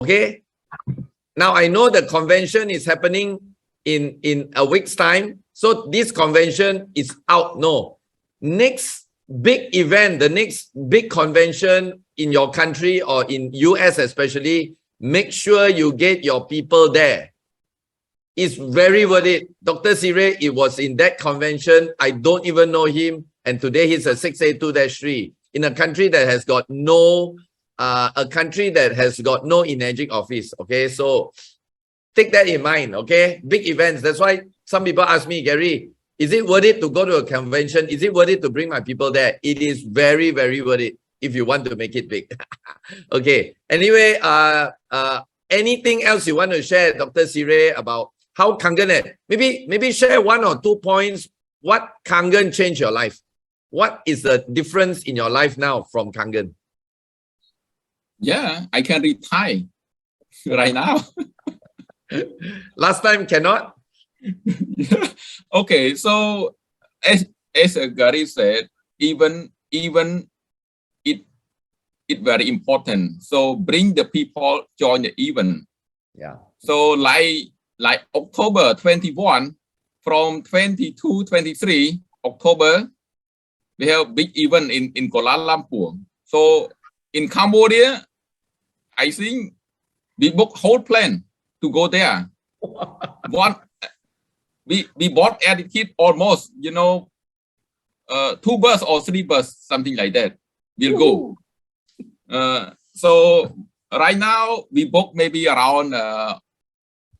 Okay. Now I know the convention is happening in a week's time. So this convention is out. No. Next big event, the next big convention in your country or in US especially, make sure you get your people there. It's very worth it. Dr. Sire, it was in that convention. I don't even know him. And today he's a 682-3 in a country that has got no Energic office. Okay, so take that in mind. Okay, big events. That's why some people ask me, Gary, is it worth it to go to a convention? Is it worth it to bring my people there? It is very, very worth it if you want to make it big. Okay. Anyway, anything else you want to share, Dr. Sire, about how Kangen? Maybe share 1 or 2 points. What Kangen changed your life? What is the difference in your life now from Kangen? Yeah, I can read Thai right now. Last time cannot. Yeah. Okay, so as Gary said, even it very important. So bring the people join the event. Yeah. So like October 21 from 22, 23 October, we have big event in Kuala Lumpur. So in Cambodia, I think we book whole plan to go there. We bought air ticket almost, 2 bus or 3 bus, something like that. We'll go. So right now we book maybe around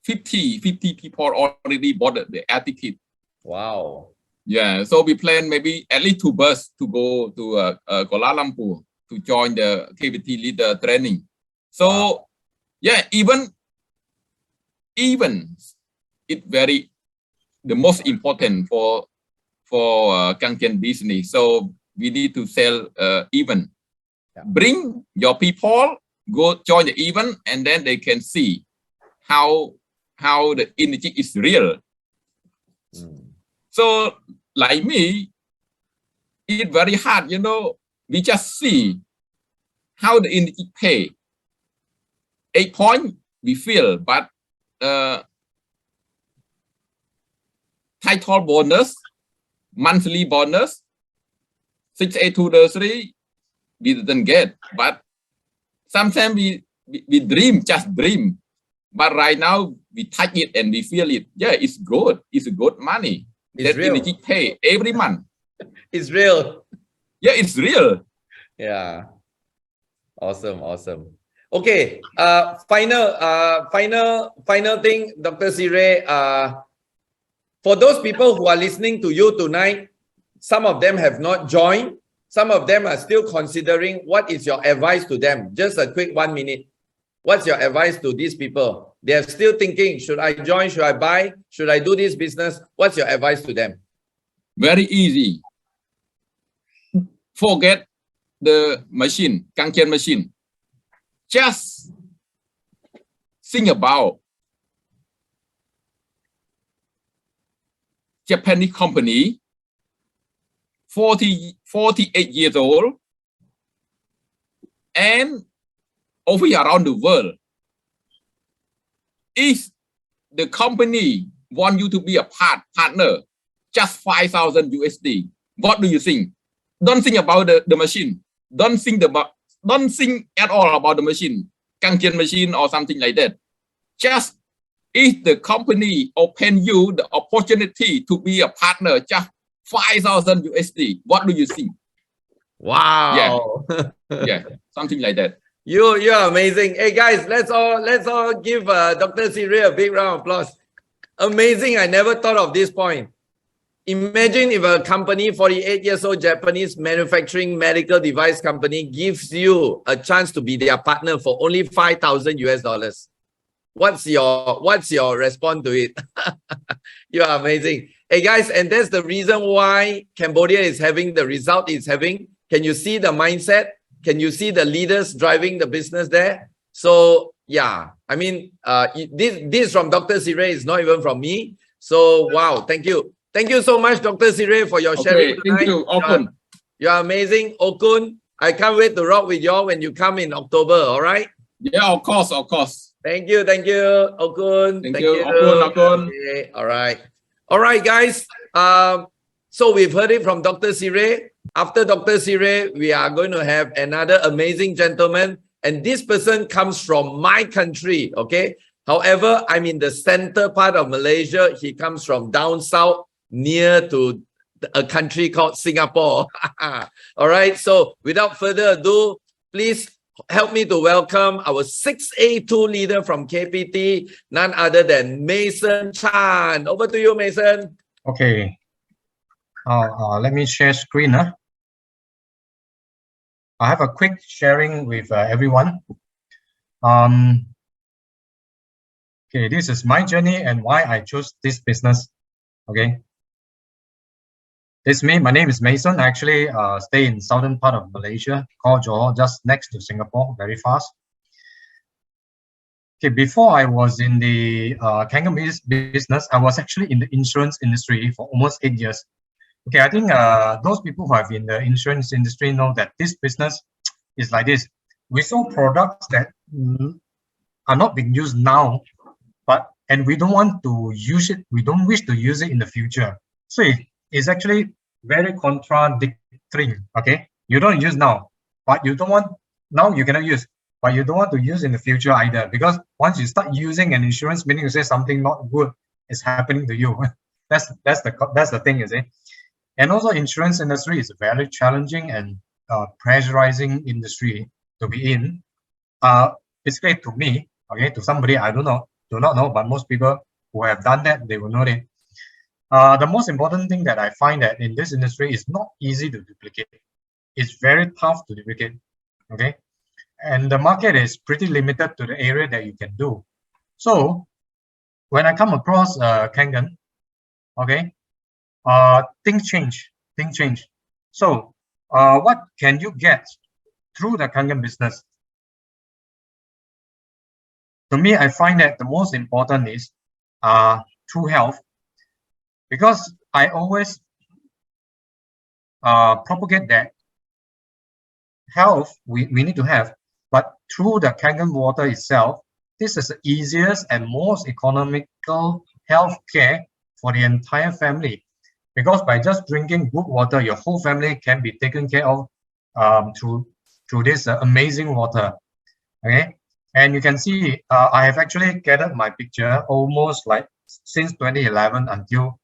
50 people already bought the air ticket. Wow. Yeah, so we plan maybe at least 2 bus to go to Kuala Lumpur to join the KBT leader training. So wow. Yeah, even it very the most important for Kangen business. So we need to sell event. Yeah. Bring your people, go join the event, and then they can see how the energy is real. So like me, it's very hard, we just see how the energy pay. 8 point we feel, but title bonus, monthly bonus, 682-3 we didn't get, but sometimes we just dream. But right now we touch it and we feel it. Yeah, it's good. It's good money. It's real. Energy pay every month. It's real. Yeah, it's real. Yeah. Awesome. Okay. Final thing, Dr. Sire. For those people who are listening to you tonight, some of them have not joined. Some of them are still considering. What is your advice to them? Just a quick 1 minute. What's your advice to these people? They're still thinking, should I join? Should I buy? Should I do this business? What's your advice to them? Very easy. Forget the machine, Kangen machine. Just think about Japanese company, 48 years old, and over around the world. If the company want you to be a partner, just 5,000 USD, what do you think? Don't think about the machine. Don't think at all about the machine, Kangen machine or something like that. Just if the company open you the opportunity to be a partner, just 5,000 USD, what do you think? Wow. Yeah, something like that. You're amazing. Hey guys, let's all give Dr. Sire a big round of applause. Amazing. I never thought of this point. Imagine if a company, 48 years old Japanese manufacturing medical device company, gives you a chance to be their partner for only 5,000 US dollars. What's your response to it? You are amazing. Hey guys, and that's the reason why Cambodia is having the result it's having. Can you see the mindset? Can you see the leaders driving the business there? So yeah, I mean, this from Dr. Sire, is not even from me. So wow, thank you. Thank you so much, Dr. Sire, for your sharing tonight. Thank you, Okun. You're amazing, Okun. I can't wait to rock with y'all when you come in October, all right? Yeah, of course, of course. Thank you, Okun. Thank you, Okun. Okay, all right, guys. So we've heard it from Dr. Sire. After Dr. Sire, we are going to have another amazing gentleman, and this person comes from my country. Okay. However, I'm in the center part of Malaysia. He comes from down south, near to a country called Singapore. All right. So without further ado, please help me to welcome our 6A2 leader from KPT, none other than Mason Chan. Over to you, Mason. Okay. Let me share screen. I have a quick sharing with everyone. Okay, this is my journey and why I chose this business. Okay. It's me. My name is Mason. I actually stay in southern part of Malaysia, called Johor, just next to Singapore, very fast. Okay, before I was in the Kangen business, I was actually in the insurance industry for almost 8 years. Okay, I think those people who have been in the insurance industry know that this business is like this. We sell products that are not being used now, and we don't want to use it. We don't wish to use it in the future. So it's actually very contradictory. Okay, you don't use now, but you don't want now you cannot use, but you don't want to use in the future either, because once you start using an insurance, meaning to say something not good is happening to you. that's the thing, you see. And also, insurance industry is a very challenging and pressurizing industry to be in. Basically, to me, okay, to somebody I do not know, but most people who have done that, they will know it. The most important thing that I find that in this industry is not easy to duplicate. It's very tough to duplicate. Okay, and the market is pretty limited to the area that you can do. So when I come across Kangen, okay, things change. So what can you get through the Kangen business? To me, I find that the most important is true health, because I always propagate that health we need to have, but through the Kangen water itself, this is the easiest and most economical health care for the entire family, because by just drinking good water, your whole family can be taken care of through this amazing water. Okay, and you can see I have actually gathered my picture almost like since 2011 until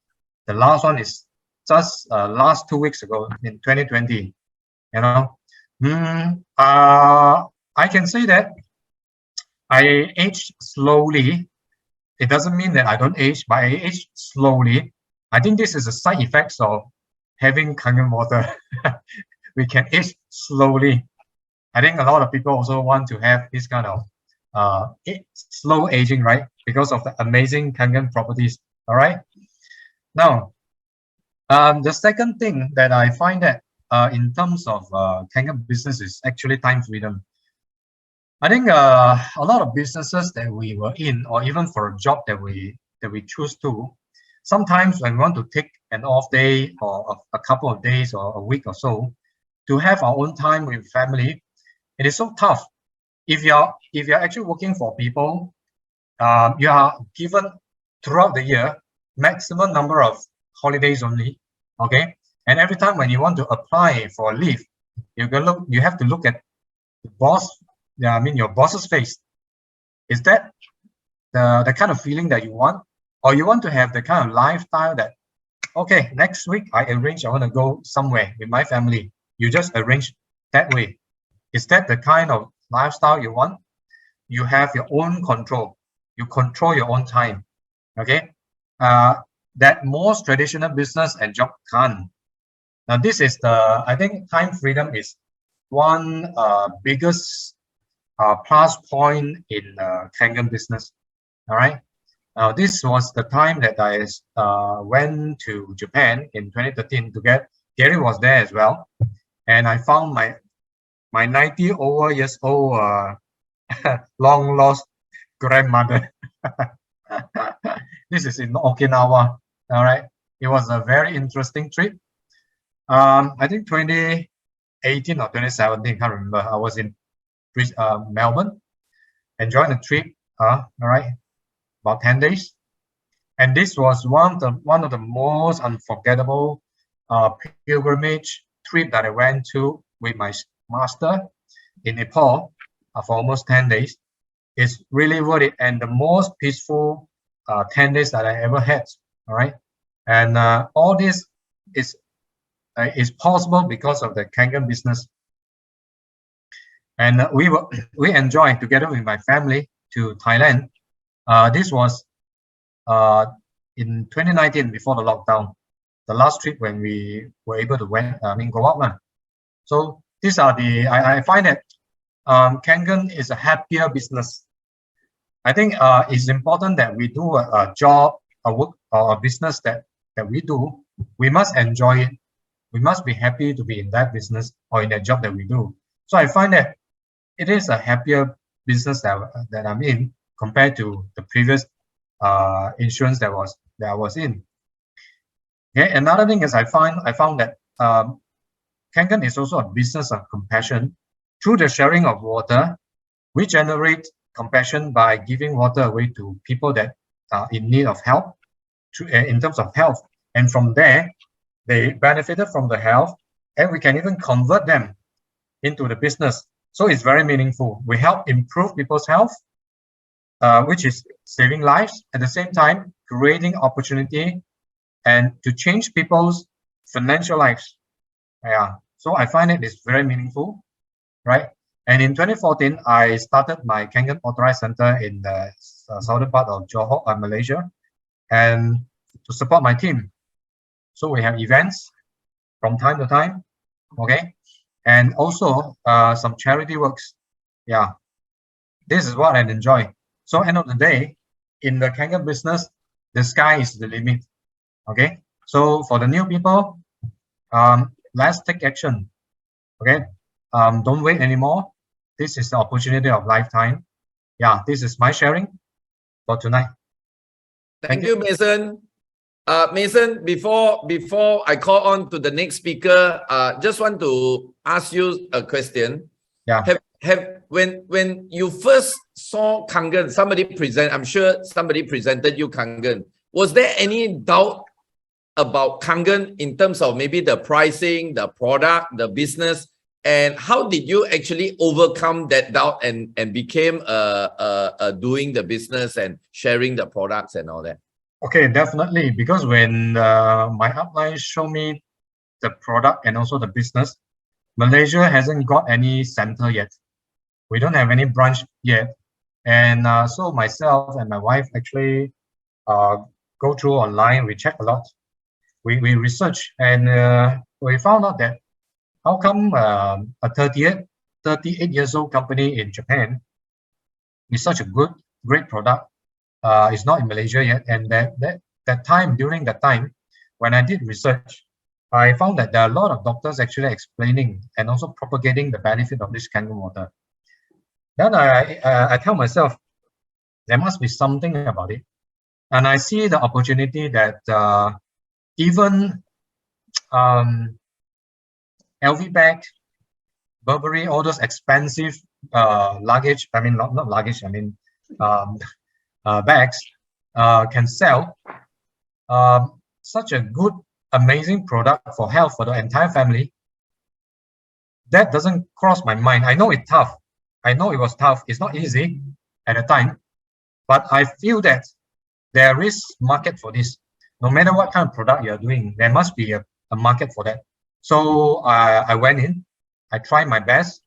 the last one is just last 2 weeks ago in 2020. You know, I can say that I aged slowly. It doesn't mean that I don't age, but I age slowly. I think this is a side effects of having Kangen water. We can age slowly. I think a lot of people also want to have this kind of slow aging, right? Because of the amazing Kangen properties. All right. Now, the second thing that I find that in terms of Kangen business is actually time freedom. I think a lot of businesses that we were in, or even for a job that we choose to, sometimes when we want to take an off day or a couple of days or a week or so to have our own time with family, it is so tough. If you're actually working for people, you are given throughout the year maximum number of holidays only. Okay, and every time when you want to apply for a leave, you have to look at the boss. I mean your boss's face. Is that the kind of feeling that you want, or you want to have the kind of lifestyle that, okay, next week I want to go somewhere with my family. You just arrange that way. Is that the kind of lifestyle you want? You have your own control. You control your own time. Okay, that most traditional business and job can't. Now this is I think time freedom is one biggest plus point in Kangen business. All right. Now this was the time that I went to Japan in 2013 to get Gary was there as well, and I found my 90 over years old long lost grandmother. This is in Okinawa. All right. It was a very interesting trip. I think 2018 or 2017, can't remember. I was in Melbourne. enjoying the trip. All right, about 10 days. And this was one of the most unforgettable pilgrimage trip that I went to with my master in Nepal for almost 10 days. It's really worth it, and the most peaceful 10 days that I ever had. All right, and all this is possible because of the Kangen business. And we enjoyed together with my family to Thailand. This was in 2019, before the lockdown, the last trip when we were able to go out. So these are I find that Kangen is a happier business. I think it's important that we do a job, a work, or a business that we do. We must enjoy it. We must be happy to be in that business or in that job that we do. So I find that it is a happier business that I'm in compared to the previous insurance that I was in. Okay. Another thing is I found that Kangen is also a business of compassion. Through the sharing of water, we generate compassion by giving water away to people that are in need of help in terms of health. And from there, they benefited from the health, and we can even convert them into the business. So it's very meaningful. We help improve people's health, which is saving lives, at the same time creating opportunity and to change people's financial lives. Yeah. So I find it is very meaningful, right? And in 2014, I started my Kangen Authorized Center in the southern part of Johor, Malaysia, and to support my team. So we have events from time to time, okay, and also some charity works. Yeah, this is what I enjoy. So end of the day, in the Kangen business, the sky is the limit. Okay, so for the new people, let's take action. Okay, don't wait anymore. This is the opportunity of lifetime. Yeah, this is my sharing for tonight. Thank you, Mason. Mason, before I call on to the next speaker, just want to ask you a question. Yeah. When you first saw Kangen, I'm sure somebody presented you Kangen. Was there any doubt about Kangen in terms of maybe the pricing, the product, the business? And how did you actually overcome that doubt and became doing the business and sharing the products and all that? Okay, definitely. Because when my upline showed me the product and also the business, Malaysia hasn't got any center yet. We don't have any branch yet. And so myself and my wife actually go through online. We check a lot. We research, and we found out that how come a 38 years old company in Japan with such a great product is not in Malaysia yet. And during that time, when I did research, I found that there are a lot of doctors actually explaining and also propagating the benefit of this Kangen water. Then I tell myself, there must be something about it. And I see the opportunity that even LV bag, Burberry, all those expensive luggage, I mean, not luggage, I mean, bags can sell such a good, amazing product for health for the entire family. That doesn't cross my mind. I know it's tough. I know it was tough. It's not easy at the time, but I feel that there is market for this. No matter what kind of product you're doing, there must be a market for that. So I went in, I tried my best.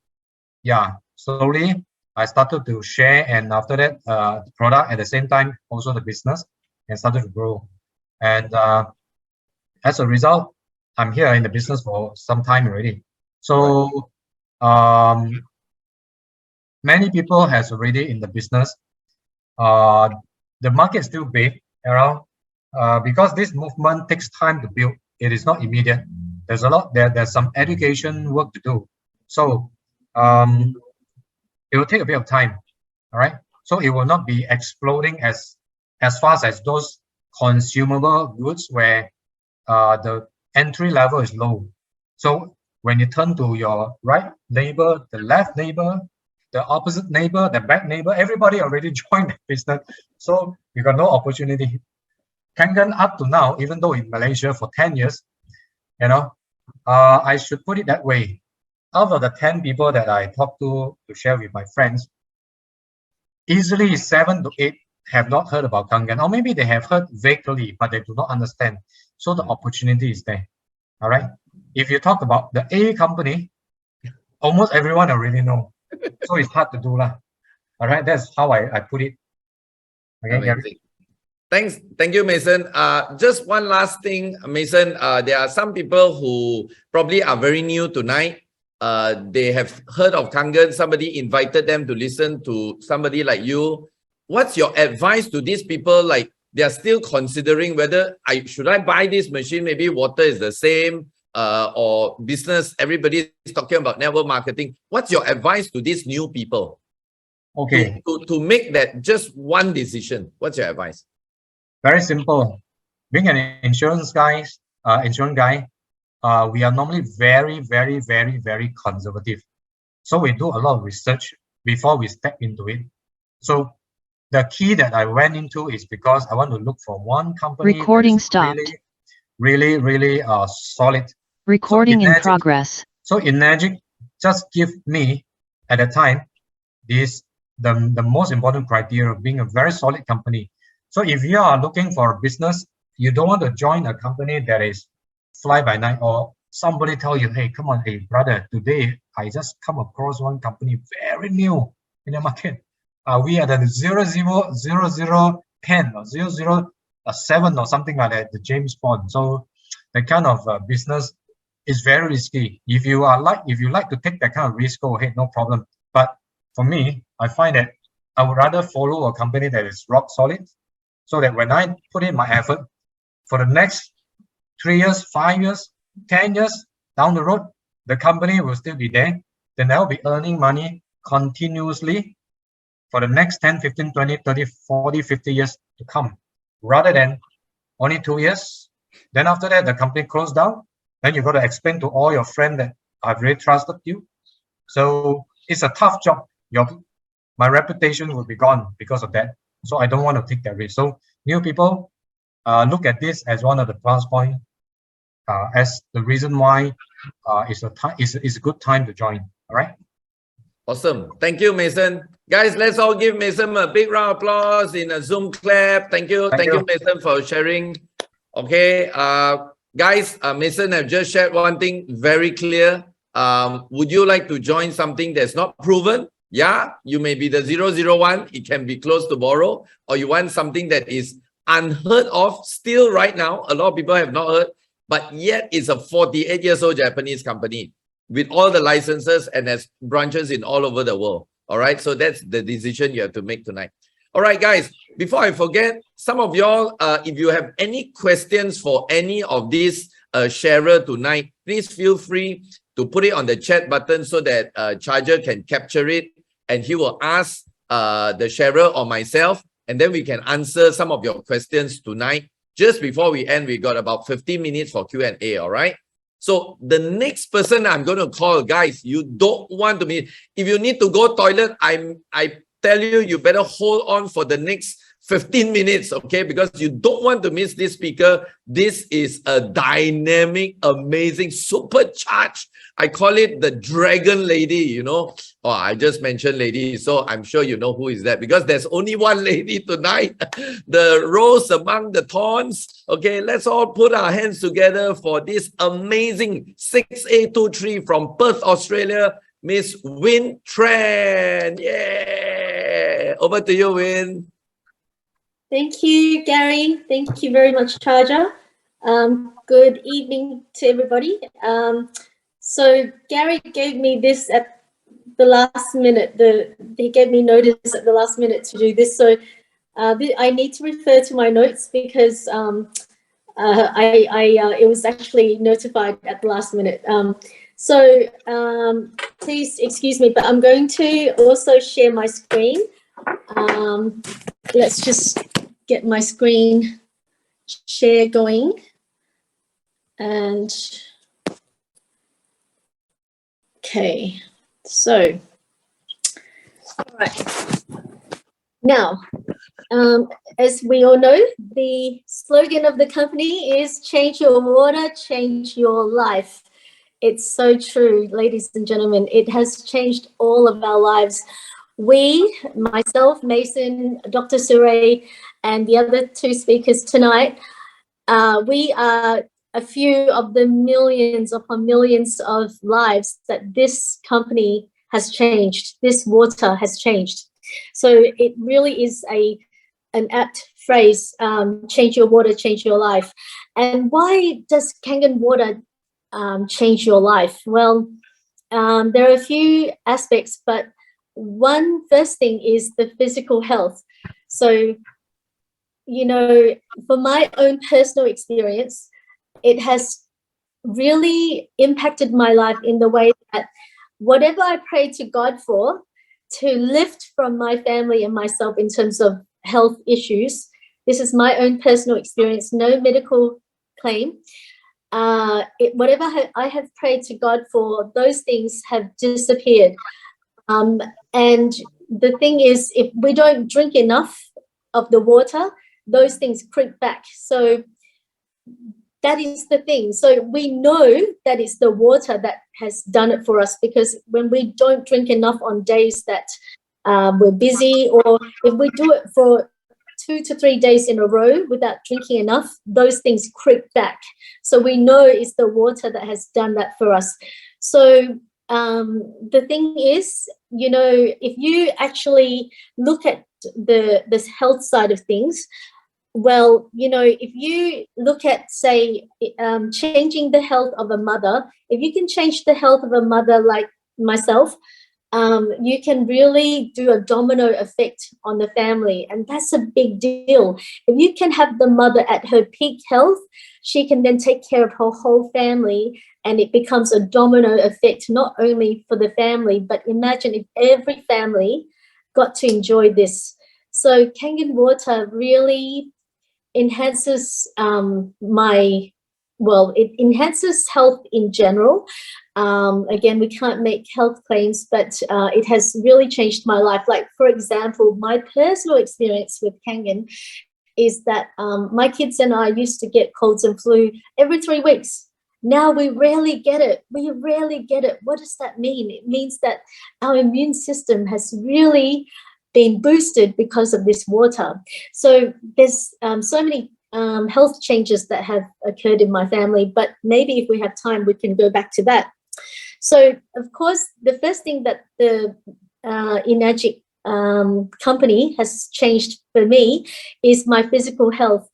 Yeah, slowly I started to share, and after that, the product at the same time, also the business, and started to grow. And as a result, I'm here in the business for some time already. So many people has already in the business. The market is still big around because this movement takes time to build. It is not immediate. There's a lot. There's some education work to do. So it will take a bit of time. All right. So it will not be exploding as fast as those consumable goods where the entry level is low. So when you turn to your right neighbor, the left neighbor, the opposite neighbor, the back neighbor, everybody already joined the business. So we got no opportunity. Kangen up to now, even though in Malaysia for 10 years, you know, I should put it that way. Out of the 10 people that I talk to share with my friends, easily 7 to 8 have not heard about Kangen, or maybe they have heard vaguely, but they do not understand. So the opportunity is there. All right. If you talk about the A company, almost everyone already know. So it's hard to do lah. All right. That's how I put it. Okay, Gary. Amazing. Thank you, Mason. Just one last thing, Mason. There are some people who probably are very new tonight. They have heard of Kangen. Somebody invited them to listen to somebody like you. What's your advice to these people? Like they are still considering whether should I buy this machine? Maybe water is the same, or business. Everybody is talking about network marketing. What's your advice to these new people? Okay. To make that just one decision. What's your advice? Very simple. Being an insurance guy, we are normally very, very, very, very conservative. So we do a lot of research before we step into it. So the key that I went into is because I want to look for one company Recording that is stopped. really solid. Recording in progress. So Enagic just give me at the time the most important criteria of being a very solid company. So if you are looking for a business, you don't want to join a company that is fly by night, or somebody tell you, hey, come on, hey brother, today I just come across one company very new in the market. We are the 000010 or 007 or something like that, the James Bond. So that kind of business is very risky. If you like to take that kind of risk, go ahead, no problem. But for me, I find that I would rather follow a company that is rock solid, so that when I put in my effort for the next 3 years, 5 years, 10 years down the road, the company will still be there. Then I'll be earning money continuously for the next 10, 15, 20, 30, 40, 50 years to come, rather than only 2 years. Then after that, the company closed down. Then you got to explain to all your friends that I've really trusted you. So it's a tough job. My reputation will be gone because of that. So I don't want to take that risk. So new people, look at this as one of the plus points, as the reason why it's a good time to join. All right. Awesome. Thank you, Mason. Guys, let's all give Mason a big round of applause in a Zoom clap. Thank you, Mason, for sharing. Okay, guys, Mason have just shared one thing very clear. Would you like to join something that's not proven? Yeah, you may be the 001. It can be closed tomorrow, or you want something that is unheard of still right now. A lot of people have not heard, but yet it's a 48 years old Japanese company with all the licenses and has branches in all over the world. All right, so that's the decision you have to make tonight. All right, guys, before I forget, some of y'all, if you have any questions for any of these sharer tonight, please feel free to put it on the chat button so that Charger can capture it and he will ask the sharer or myself, and then we can answer some of your questions tonight. Just before we end, we got about 15 minutes for Q&A, all right? So the next person I'm going to call, guys, you don't want to meet. If you need to go toilet, I tell you, you better hold on for the next 15 minutes, okay? Because you don't want to miss this speaker. This is a dynamic, amazing, supercharged. I call it the dragon lady, you know. Oh, I just mentioned lady, so I'm sure you know who is that, because there's only one lady tonight, the rose among the thorns. Okay, let's all put our hands together for this amazing 6A23 from Perth, Australia, Miss Win Tran. Yeah, over to you, Win. Thank you, Gary. Thank you very much, Charger. Good evening to everybody. So Gary gave me this at the last minute. He gave me notice at the last minute to do this. So I need to refer to my notes because it was actually notified at the last minute. Please excuse me, but I'm going to also share my screen. Let's just get my screen share going. And okay, so All right. Now, as we all know, the slogan of the company is change your water, change your life. It's so true, ladies and gentlemen. It has changed all of our lives. We, myself, Mason, Dr. Surrey, and the other two speakers tonight, we are a few of the millions upon millions of lives that this company has changed, this water has changed. So it really is an apt phrase, change your water, change your life. And why does Kangen water change your life? Well, there are a few aspects, but one first thing is the physical health. So, you know, for my own personal experience, it has really impacted my life in the way that whatever I pray to God for, to lift from my family and myself in terms of health issues, this is my own personal experience, no medical claim. Whatever I have prayed to God for, those things have disappeared. And the thing is, if we don't drink enough of the water, those things creep back. So that is the thing. So we know that it's the water that has done it for us, because when we don't drink enough on days that we're busy, or if we do it for 2 to 3 days in a row without drinking enough, those things creep back. So we know it's the water that has done that for us. So the thing is, you know, if you actually look at this health side of things, well, you know, if you look at, say, changing the health of a mother, if you can change the health of a mother like myself, you can really do a domino effect on the family. And that's a big deal. If you can have the mother at her peak health, she can then take care of her whole family, and it becomes a domino effect, not only for the family, but imagine if every family got to enjoy this. So Kangen water really enhances it enhances health in general. Again, we can't make health claims, but it has really changed my life. Like, for example, my personal experience with Kangen is that my kids and I used to get colds and flu every 3 weeks. Now we rarely get it. We rarely get it. What does that mean? It means that our immune system has really been boosted because of this water. So there's so many health changes that have occurred in my family, but maybe if we have time, we can go back to that. So, of course, the first thing that the Enagic company has changed for me is my physical health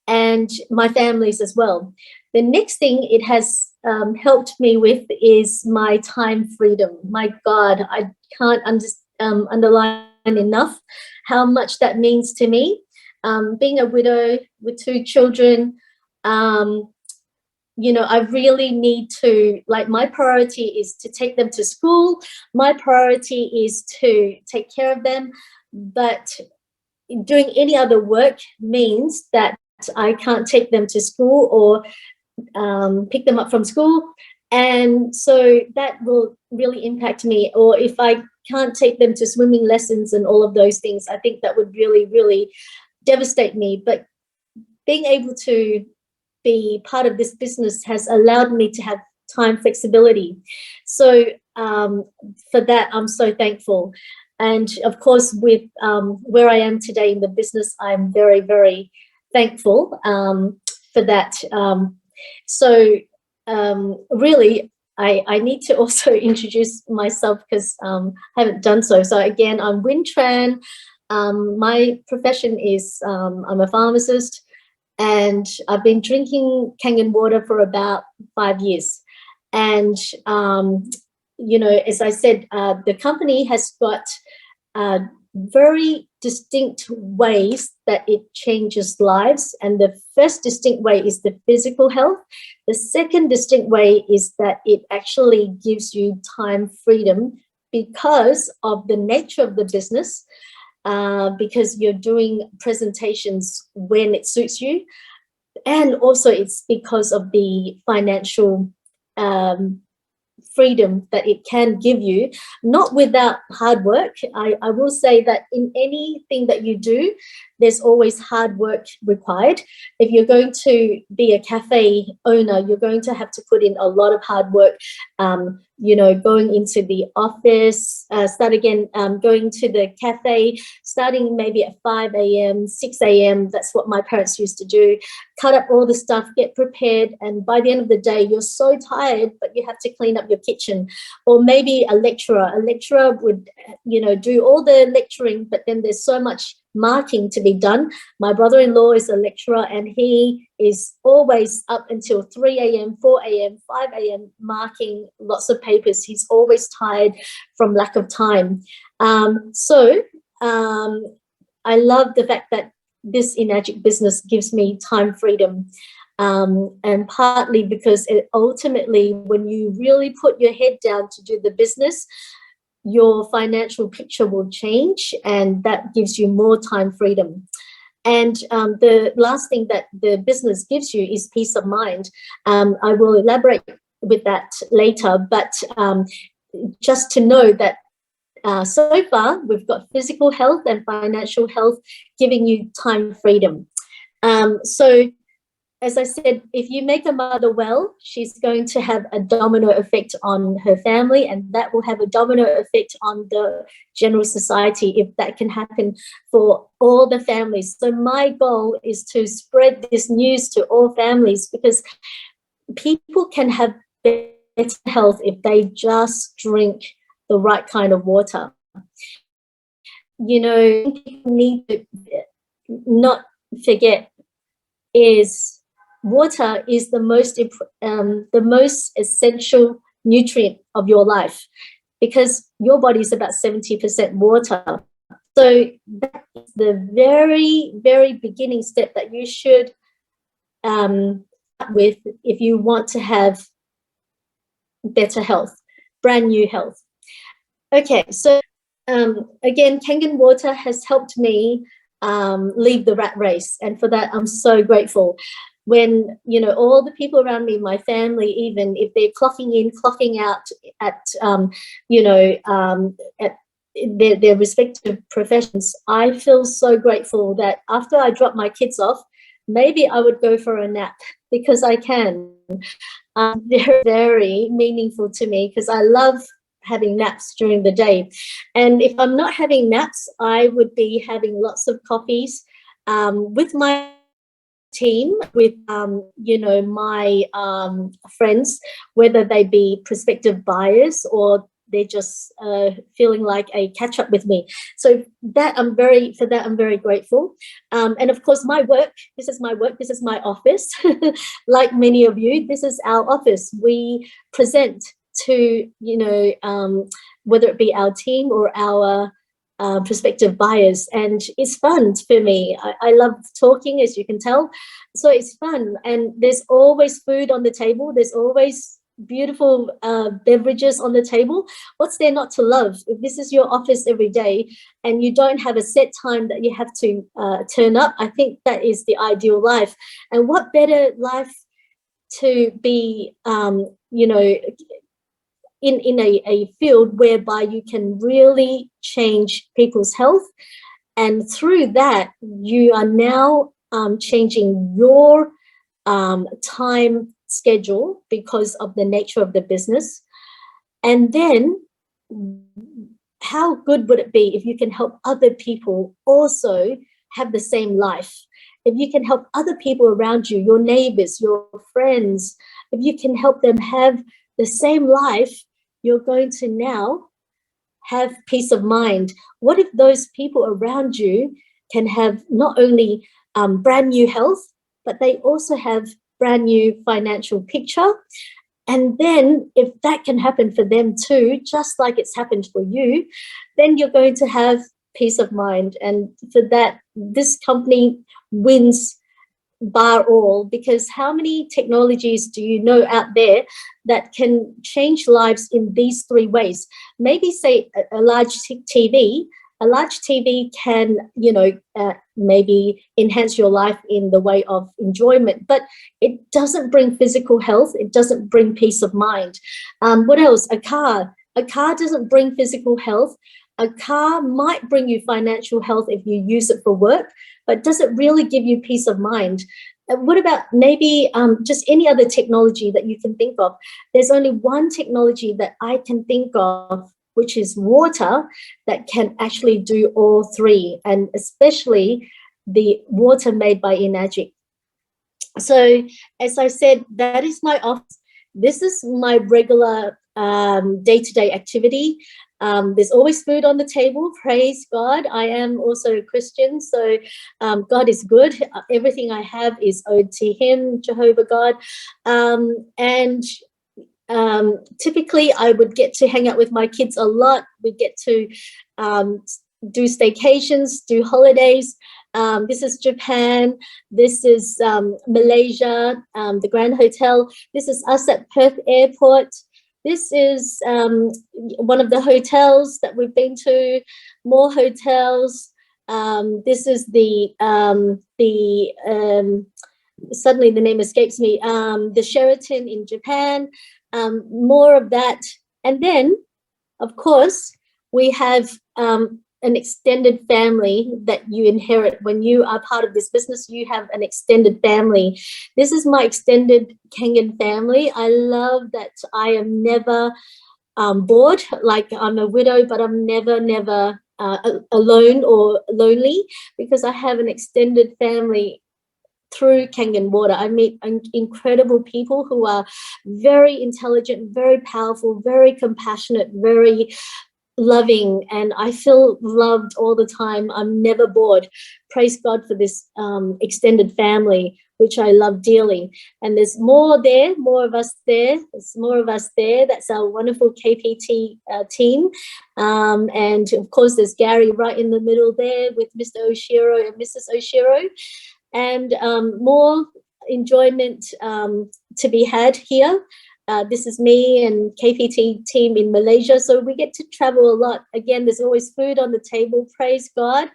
and my family's as well. The next thing it has helped me with is my time freedom. My God, I can't underline enough how much that means to me. Being a widow with 2 children, you know, I really need to, like, my priority is to take them to school. My priority is to take care of them. But doing any other work means that I can't take them to school or pick them up from school. And so that will really impact me. Or if I can't take them to swimming lessons and all of those things, I think that would really, really devastate me. But being able to be part of this business has allowed me to have time flexibility. So for that, I'm so thankful. And of course, with where I am today in the business, I'm very, very thankful for that. Really, I need to also introduce myself because I haven't done so. So again, I'm Win Tran. My profession is I'm a pharmacist, and I've been drinking Kangen water for about 5 years. And, you know, as I said, the company has got very distinct ways that it changes lives. And the first distinct way is the physical health. The second distinct way is that it actually gives you time freedom because of the nature of the business. Because you're doing presentations when it suits you. And also it's because of the financial freedom that it can give you, not without hard work. I will say that in anything that you do, there's always hard work required. If you're going to be a cafe owner, you're going to have to put in a lot of hard work, you know, going into the office, going to the cafe, starting maybe at 5 a.m., 6 a.m. That's what my parents used to do. Cut up all the stuff, get prepared, and by the end of the day, you're so tired, but you have to clean up your kitchen. Or maybe a lecturer would, you know, do all the lecturing, but then there's so much marking to be done. My brother-in-law is a lecturer, and he is always up until 3 a.m., 4 a.m., 5 a.m. marking lots of papers. He's always tired from lack of time. I love the fact that this Enagic business gives me time freedom. And partly because it ultimately, when you really put your head down to do the business, your financial picture will change, and that gives you more time freedom. And the last thing that the business gives you is peace of mind. I will elaborate with that later, but just to know that so far we've got physical health and financial health giving you time freedom. So as I said, if you make a mother well, she's going to have a domino effect on her family, and that will have a domino effect on the general society if that can happen for all the families. So my goal is to spread this news to all families, because people can have better health if they just drink the right kind of water. You know, people need to not forget is water is the most essential nutrient of your life, because your body is about 70% water. So that is the very, very beginning step that you should start with if you want to have better health, brand new health. Okay, so again, Kangen water has helped me leave the rat race, and for that I'm so grateful. When, you know, all the people around me, my family, even if they're clocking in, clocking out at at their respective professions, I feel so grateful that after I drop my kids off, maybe I would go for a nap, because I can. They're very meaningful to me, because I love having naps during the day. And if I'm not having naps, I would be having lots of coffees with my team, with my friends, whether they be prospective buyers or they're just feeling like a catch up with me. So that I'm very grateful. And of course, my work, this is my work, this is my office. Like many of you, this is our office. We present to, whether it be our team or our prospective buyers, and it's fun for me. I love talking, as you can tell, so it's fun, and there's always food on the table, there's always beautiful beverages on the table. What's there not to love? If this is your office every day and you don't have a set time that you have to turn up, I think that is the ideal life. And what better life to be in a field whereby you can really change people's health, and through that you are now changing your time schedule because of the nature of the business. And then how good would it be if you can help other people also have the same life? If you can help other people around you, your neighbors, your friends, if you can help them have the same life, you're going to now have peace of mind. What if those people around you can have not only brand new health, but they also have brand new financial picture? And then if that can happen for them too, just like it's happened for you, then you're going to have peace of mind. And for that, this company wins bar all, because how many technologies do you know out there that can change lives in these three ways? Maybe say a large TV, a large TV can, you know, maybe enhance your life in the way of enjoyment, but it doesn't bring physical health. It doesn't bring peace of mind. What else? A car doesn't bring physical health. A car might bring you financial health if you use it for work, but does it really give you peace of mind? What about maybe just any other technology that you can think of? There's only one technology that I can think of, which is water, that can actually do all three, and especially the water made by Enagic. So as I said, that is my office. This is my regular day-to-day activity. There's always food on the table. Praise God. I am also a Christian, so God is good. Everything I have is owed to Him, Jehovah God. And typically I would get to hang out with my kids a lot. We get to do staycations, do holidays. This is Japan. This is Malaysia, the Grand Hotel. This is us at Perth Airport. This is one of the hotels that we've been to, more hotels. This is suddenly the name escapes me, the Sheraton in Japan, more of that. And then, of course, we have an extended family that you inherit when you are part of this business. You have an extended family. This is my extended Kangen family. I love that I am never bored. Like, I'm a widow, but I'm never alone or lonely, because I have an extended family. Through Kangen Water, I meet incredible people who are very intelligent, very powerful, very compassionate, very loving, and I feel loved all the time. I'm never bored. Praise God for this extended family, which I love dearly. And there's more there, more of us there. There's more of us there. That's our wonderful KPT team. And of course, there's Gary right in the middle there with Mr. Oshiro and Mrs. Oshiro. And more enjoyment to be had here. This is me and KPT team in Malaysia, so we get to travel a lot. Again, there's always food on the table, praise God,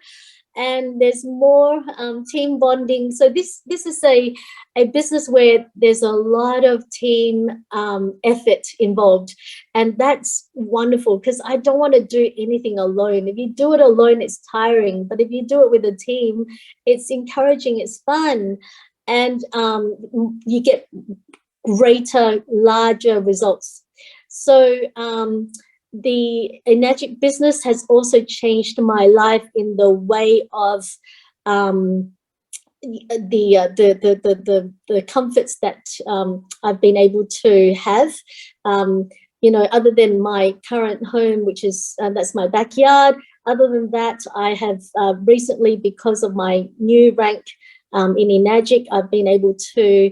and there's more team bonding. So this is a business where there's a lot of team effort involved, and that's wonderful, because I don't want to do anything alone. If you do it alone, it's tiring, but if you do it with a team, it's encouraging, it's fun, and you get greater, larger results. So the Enagic business has also changed my life in the way of the comforts that I've been able to have. You know, other than my current home, which is that's my backyard. Other than that, I have recently, because of my new rank in Enagic, I've been able to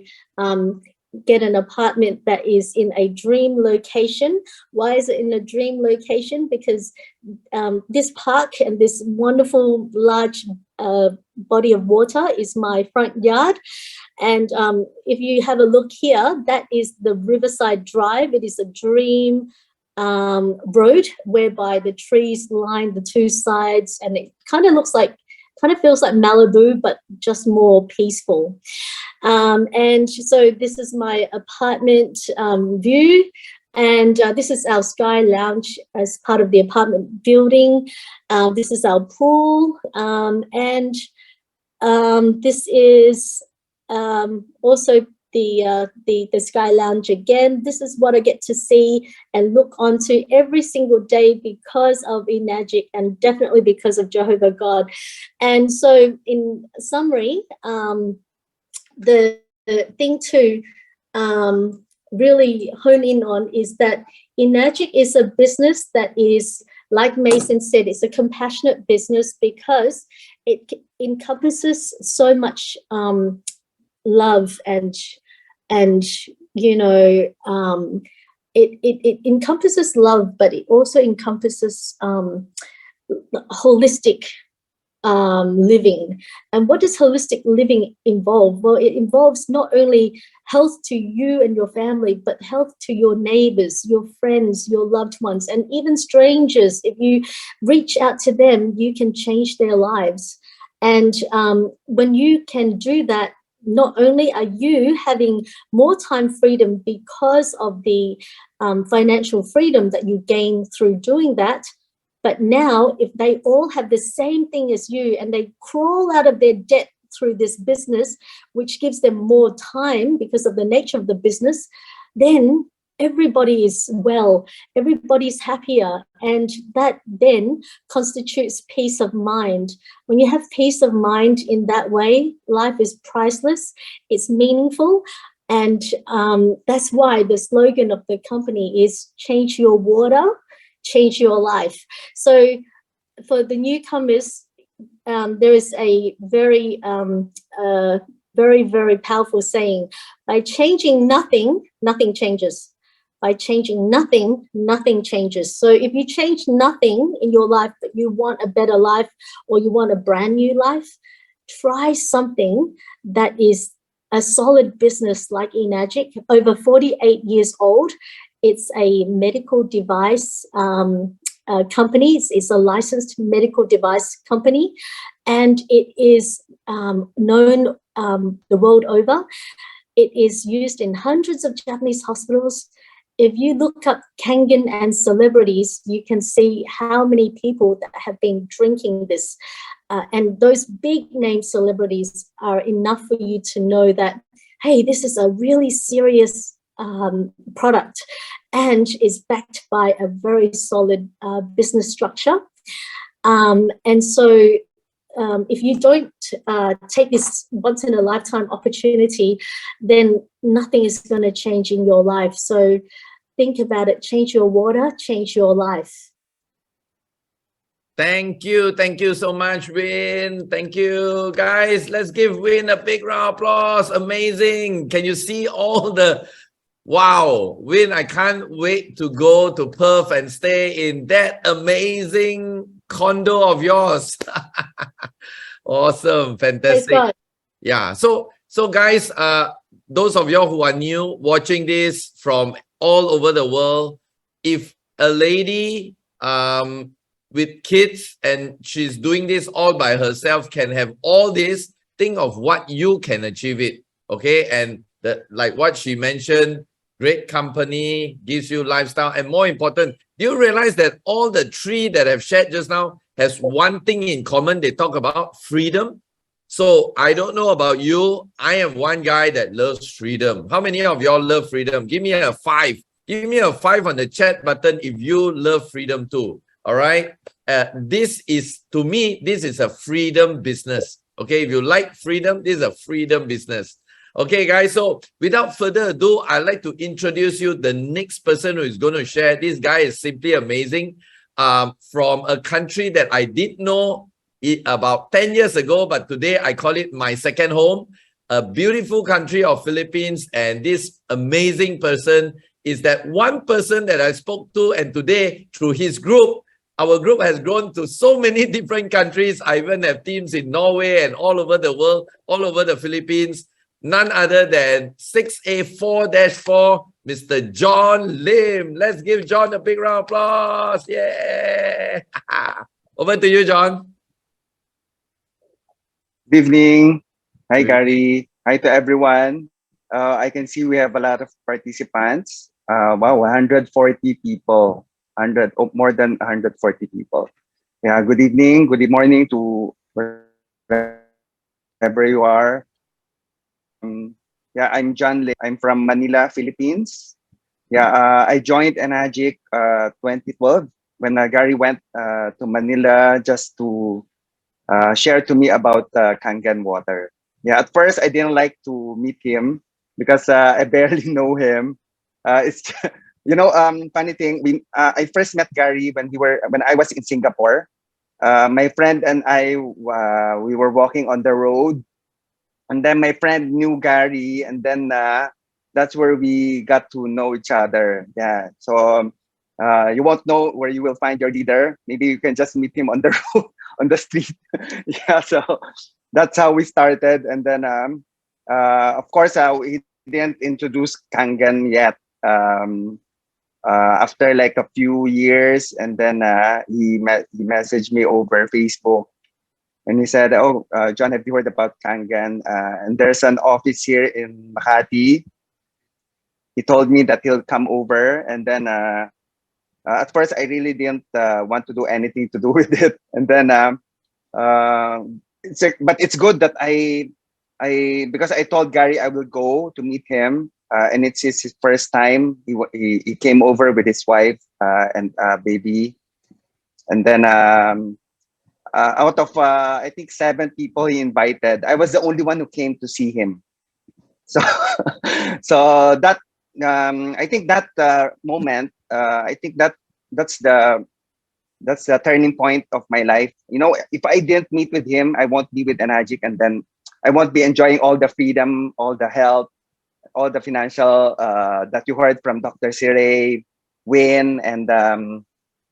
get an apartment that is in a dream location. Why is it in a dream location? Because this park and this wonderful large body of water is my front yard. And if you have a look here, that is the Riverside Drive. It is a dream road whereby the trees line the two sides, and it kind of feels like Malibu, but just more peaceful. And so this is my apartment view, and this is our Sky Lounge as part of the apartment building. This is our pool, and this is also the Sky Lounge again. This is what I get to see and look onto every single day because of Enagic, and definitely because of Jehovah God. And so in summary, the thing to really hone in on is that Enagic is a business that is, like Mason said, it's a compassionate business because it encompasses so much love and you know, it encompasses love, but it also encompasses holistic living. And what does holistic living involve? Well, it involves not only health to you and your family, but health to your neighbors, your friends, your loved ones, and even strangers. If you reach out to them, you can change their lives. And when you can do that, not only are you having more time freedom because of the financial freedom that you gain through doing that, but now if they all have the same thing as you and they crawl out of their debt through this business, which gives them more time because of the nature of the business, then everybody is well, everybody's happier, and that then constitutes peace of mind. When you have peace of mind in that way, life is priceless, it's meaningful, and that's why the slogan of the company is change your water, change your life. So for the newcomers, there is a very, very powerful saying: by changing nothing, nothing changes. By changing nothing, nothing changes. So if you change nothing in your life, but you want a better life or you want a brand new life, try something that is a solid business like eMagic, over 48 years old. It's a medical device company. It's a licensed medical device company, and it is known the world over. It is used in hundreds of Japanese hospitals. If you look up Kangen and celebrities, you can see how many people that have been drinking this. And those big name celebrities are enough for you to know that, hey, this is a really serious product and is backed by a very solid business structure. And so if you don't take this once in a lifetime opportunity, then nothing is going to change in your life. So think about it. Change your water, change your life. Thank you so much, Win. Thank you, guys. Let's give Win a big round of applause. Amazing. Can you see all the wow, Win? I can't wait to go to Perth and stay in that amazing condo of yours. Awesome, fantastic. Yeah, so guys, those of y'all who are new watching this from all over the world, if a lady with kids and she's doing this all by herself can have all this, think of what you can achieve it. Okay, and like what she mentioned, great company gives you lifestyle, and more important, do you realize that all the three that I've shared just now has one thing in common? They talk about freedom. So I don't know about you. I am one guy that loves freedom. How many of y'all love freedom? Give me a 5. Give me a 5 on the chat button if you love freedom too. All right. This is, to me, this is a freedom business. Okay. If you like freedom, this is a freedom business. Okay, guys. So without further ado, I'd like to introduce you the next person who is going to share. This guy is simply amazing. From a country that I did know about 10 years ago, but today I call it my second home, a beautiful country of Philippines. And this amazing person is that one person that I spoke to, and today through his group, our group has grown to so many different countries. I even have teams in Norway and all over the world, all over the Philippines. None other than 6A4-4, Mr. John Lim. Let's give John a big round of applause. Yeah. Over to you, John. Good evening. Hi, Gary. Hi to everyone. I can see we have a lot of participants. Wow, 140 people. More than 140 people. Yeah, good evening, good morning to wherever you are. Yeah, I'm John Lim. I'm from Manila, Philippines. Yeah, I joined eMagic 2012 when Gary went to Manila just to share to me about Kangen water. Yeah, at first I didn't like to meet him because I barely know him. It's funny thing. I first met Gary when I was in Singapore. My friend and I we were walking on the road, and then my friend knew Gary, and then that's where we got to know each other. Yeah, so you won't know where you will find your leader. Maybe you can just meet him on the road, on the street. Yeah, so that's how we started. And then, of course, we didn't introduce Kangen yet. After like a few years, and then he messaged me over Facebook, and he said, "Oh, John, have you heard about Kangen? And there's an office here in Makati." He told me that he'll come over, and then at first I really didn't want to do anything to do with it, and then but it's good that because I told Gary I will go to meet him, and it's his first time. He came over with his wife and baby, and then out of I think 7 people he invited, I was the only one who came to see him. So so that I think that moment, I think that's the turning point of my life. You know, if I didn't meet with him, I won't be with Enagic, and then I won't be enjoying all the freedom, all the health, all the financial that you heard from Dr. Sire, Win, and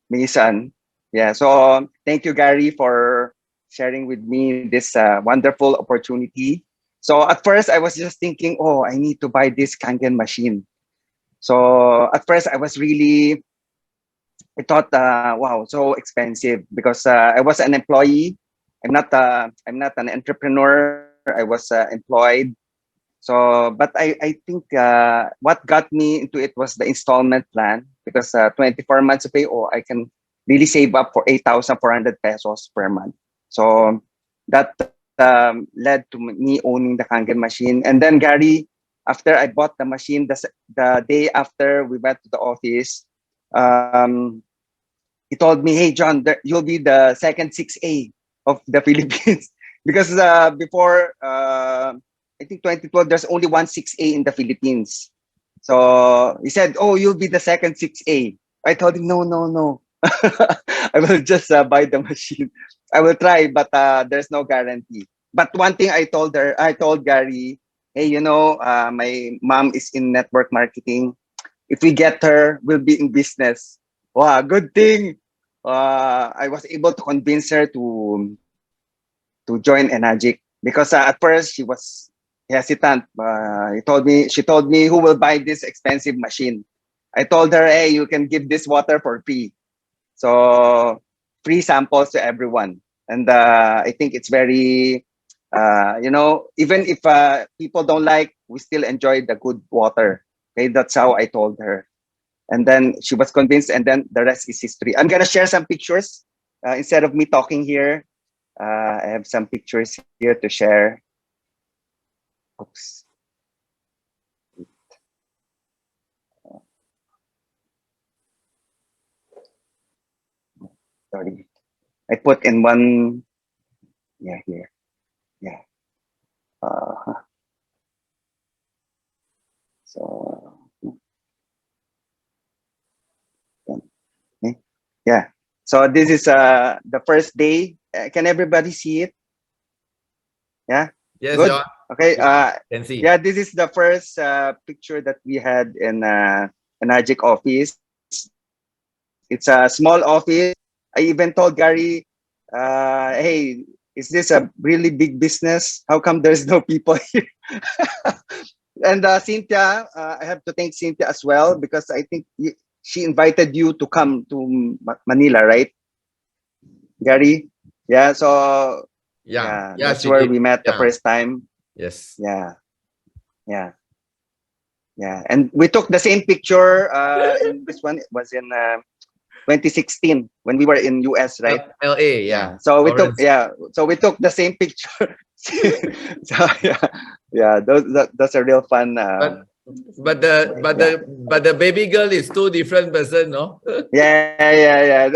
Mason. Yeah, so thank you, Gary, for sharing with me this wonderful opportunity. So at first, I was just thinking, oh, I need to buy this Kangen machine. So at first, I thought, wow, so expensive, because I was an employee. I'm not an entrepreneur. I was employed. So, but I think what got me into it was the installment plan, because 24 months to pay, oh, I can really save up for 8,400 pesos per month. So that led to me owning the Kangen machine. And then Gary, after I bought the machine, the day after we went to the office, he told me, "Hey, John, you'll be the second 6A of the Philippines." Because before, I think 2012, there's only one 6A in the Philippines. So he said, "Oh, you'll be the second 6A." I told him, "No, no, no. I will just buy the machine. I will try, but there's no guarantee." But one thing I told Gary, "Hey, you know, my mom is in network marketing. If we get her, we'll be in business." Wow, good thing. I was able to convince her to join Enagic, because at first she was hesitant. She told me, "Who will buy this expensive machine?" I told her, "Hey, you can give this water for free." So free samples to everyone. And I think it's very, you know, even if people don't like, we still enjoy the good water. Okay, that's how I told her. And then she was convinced, and then the rest is history. I'm gonna share some pictures instead of me talking here. I have some pictures here to share. Oops. Sorry, I put in one. Yeah, here. Yeah. So okay. Yeah. So this is the first day. Can everybody see it? Yeah. Yes, Good. John. Okay. Can see. Yeah, this is the first picture that we had in Enagic office. It's a small office. I even told Gary, "Hey, is this a really big business? How come there's no people here?" And Cynthia, I have to thank Cynthia as well, because I think she invited you to come to Manila, right, Gary? Yeah. So Yeah. yeah, Yeah, that's she where did. we met the Yeah. first time. Yes. Yeah. Yeah. Yeah. And we took the same picture. In this one, it was in 2016 when we were in US, right? LA, Yeah. yeah. So we took Lawrence. the same picture. So yeah, yeah. Those are real fun. But the baby girl is two different person, no? Yeah.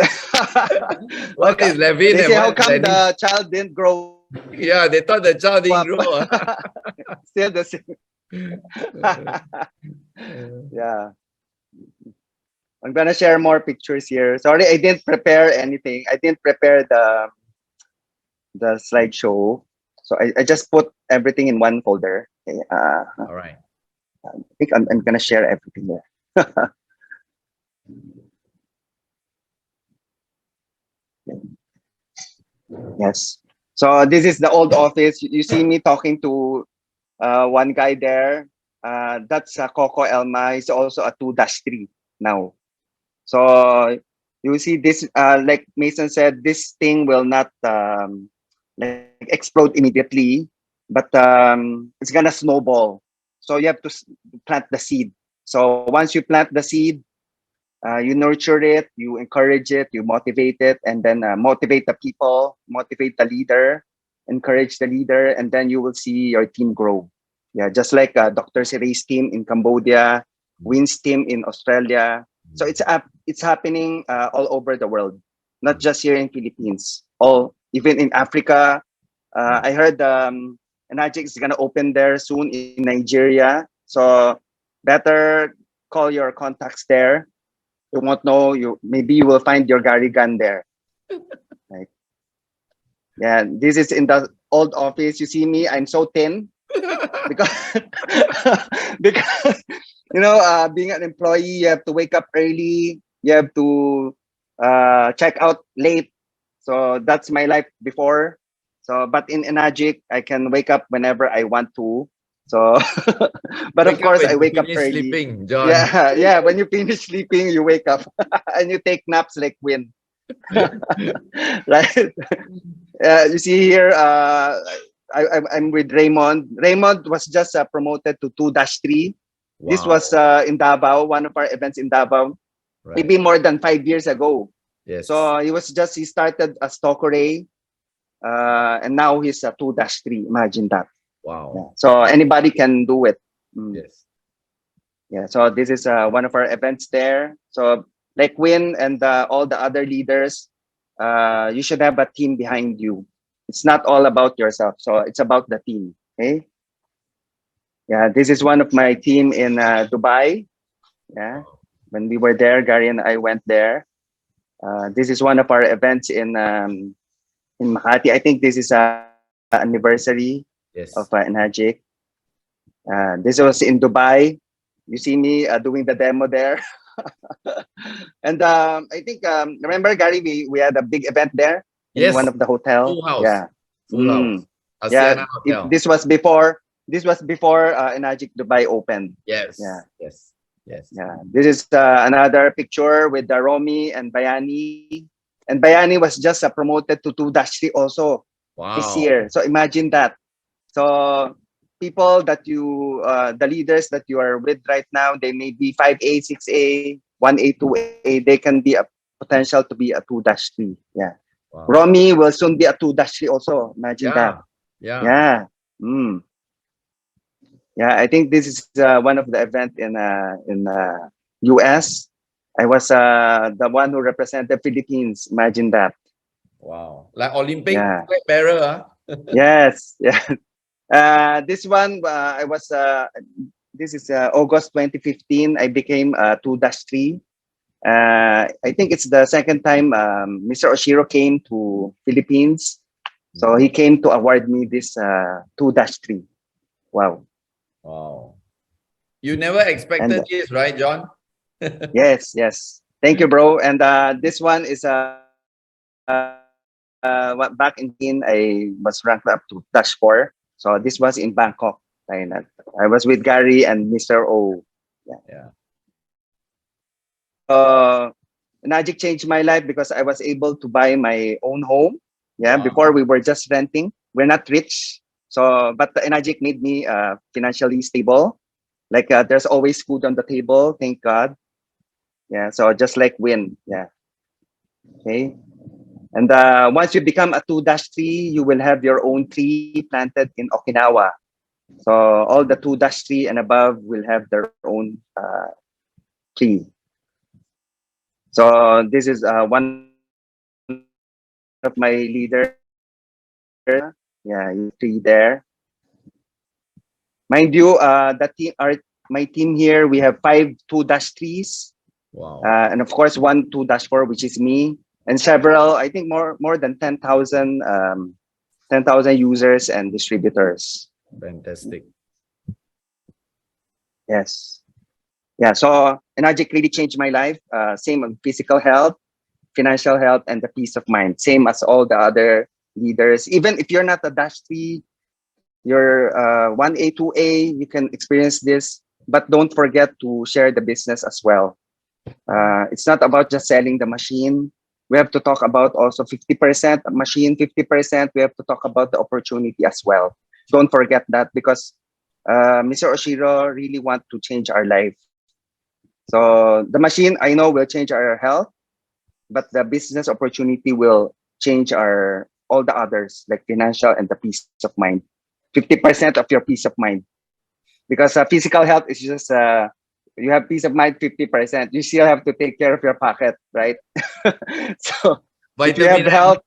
One Okay. is Levin They and say, one how is come Lenny. the child didn't grow Yeah, they thought the child didn't up? grow. Still the same. Yeah. I'm gonna share more pictures here. Sorry, I didn't prepare anything. I didn't prepare the slideshow. So I just put everything in one folder. Okay. All right. I think I'm gonna share everything there. Yes. So this is the old office. You see me talking to one guy there. That's Coco Elma. He's also a 2-3 now. So you see this, like Mason said, this thing will not like explode immediately, but it's gonna snowball. So you have to plant the seed. So once you plant the seed, you nurture it, you encourage it, you motivate it, and then motivate the people, motivate the leader, encourage the leader, and then you will see your team grow. Yeah, just like Dr. Siray's team in Cambodia, Win's team in Australia. So it's happening all over the world, not just here in Philippines. All even in Africa. I heard Enagic is gonna open there soon in Nigeria. So better call your contacts there. You won't know, you maybe you will find your Gary gun there. Right. Yeah, this is in the old office. You see me, I'm so thin because because being an employee, you have to wake up early, you have to check out late. So that's my life before. So but in Enagic, I can wake up whenever I want to. So but of Wake up course when I you wake up finish early. sleeping, John. Yeah, yeah. When you finish sleeping, you wake up and you take naps like Win. Right? You see here, I'm with Raymond. Raymond was just promoted to 2-3. This Wow. was in Davao, one of our events in Davao, Right. maybe more than 5 years ago. Yes. So he started as Tokorei, and now he's a 2-3. Imagine that. Wow. Yeah. So anybody can do it. Mm. Yes. Yeah, so this is one of our events there. So like Win and all the other leaders, you should have a team behind you. It's not all about yourself. So it's about the team. Okay. Yeah, this is one of my team in Dubai. Yeah, when we were there, Gary and I went there. This is one of our events in Makati. I think this is a anniversary Yes. of Enagic. This was in Dubai. You see me doing the demo there. And I think remember Gary, we had a big event there in Yes. one of the hotel. Full house. Yeah. Full house. Yeah. Asiana Hotel. This was before Enagic Dubai opened. Yes. Yeah. Yes. Yes. Yeah. This is another picture with Romy and Bayani. And Bayani was just promoted to 2-3 also this Wow. year. So imagine that. So people that the leaders that you are with right now, they may be 5A, 6A, 1A, 2A. They can be a potential to be a 2-3. Yeah. Wow. Romy will soon be a 2-3 also. Imagine that. Yeah. Yeah. Mm. Yeah, I think this is one of the event in US. I was the one who represented Philippines. Imagine that. Wow. Like Olympic Yeah. flag bearer. Yes. Yeah. This one, I was. This is August 2015. I became 2-3. I think it's the second time Mr. Oshiro came to Philippines. So he came to award me this 2-3. Wow. Wow. You never expected And this, right, John? yes, yes. Thank you, bro. And this one is back in I was ranked up to +4. So this was in Bangkok, Thailand. I was with Gary and Mr. O. Yeah. Magic changed my life because I was able to buy my own home. Yeah, Wow. before we were just renting. We're not rich. So, but the Enagic made me financially stable. Like there's always food on the table, thank God. Yeah, so just like Win. Yeah. Okay. And once you become a 2-3, you will have your own tree planted in Okinawa. So all the 2-3 and above will have their own tree. So this is one of my leaders. Yeah, you tree there. Mind you, my team here, we have 5 2-3s. Wow. And of course, one 2-4, which is me, and several, I think more than 10,000 users and distributors. Fantastic. Yes. Yeah. So Enagic really changed my life. Same on physical health, financial health, and the peace of mind. Same as all the other leaders. Even if you're not a dash 3, you're 1A, 2A, you can experience this. But don't forget to share the business as well. It's not about just selling the machine. We have to talk about also 50% machine, 50%. We have to talk about the opportunity as well. Don't forget that, because Mr. Oshiro really want to change our life. So the machine, I know, will change our health, but the business opportunity will change all the others, like financial and the peace of mind. 50% of your peace of mind, because physical health is just you have peace of mind 50%. You still have to take care of your pocket, right? So if you have Vitamin health,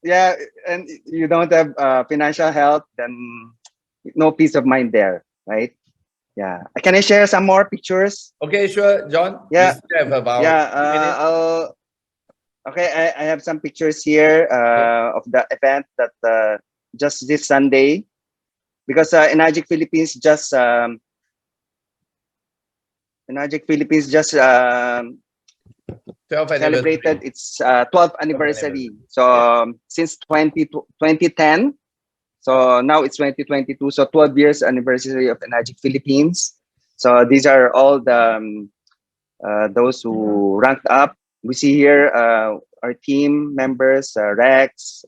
yeah, and you don't have financial health, then no peace of mind there, right? Yeah. Can I share some more pictures? Okay, sure, John. Yeah. We still have about Yeah. 2 minutes. Okay, I have some pictures here of the event that just this Sunday, because Enagic Philippines just 12th celebrated anniversary. its 12th anniversary. So since 2010, so now it's 2022. So 12 years anniversary of Enagic Philippines. So these are all the those who ranked up. We see here our team members, Rex,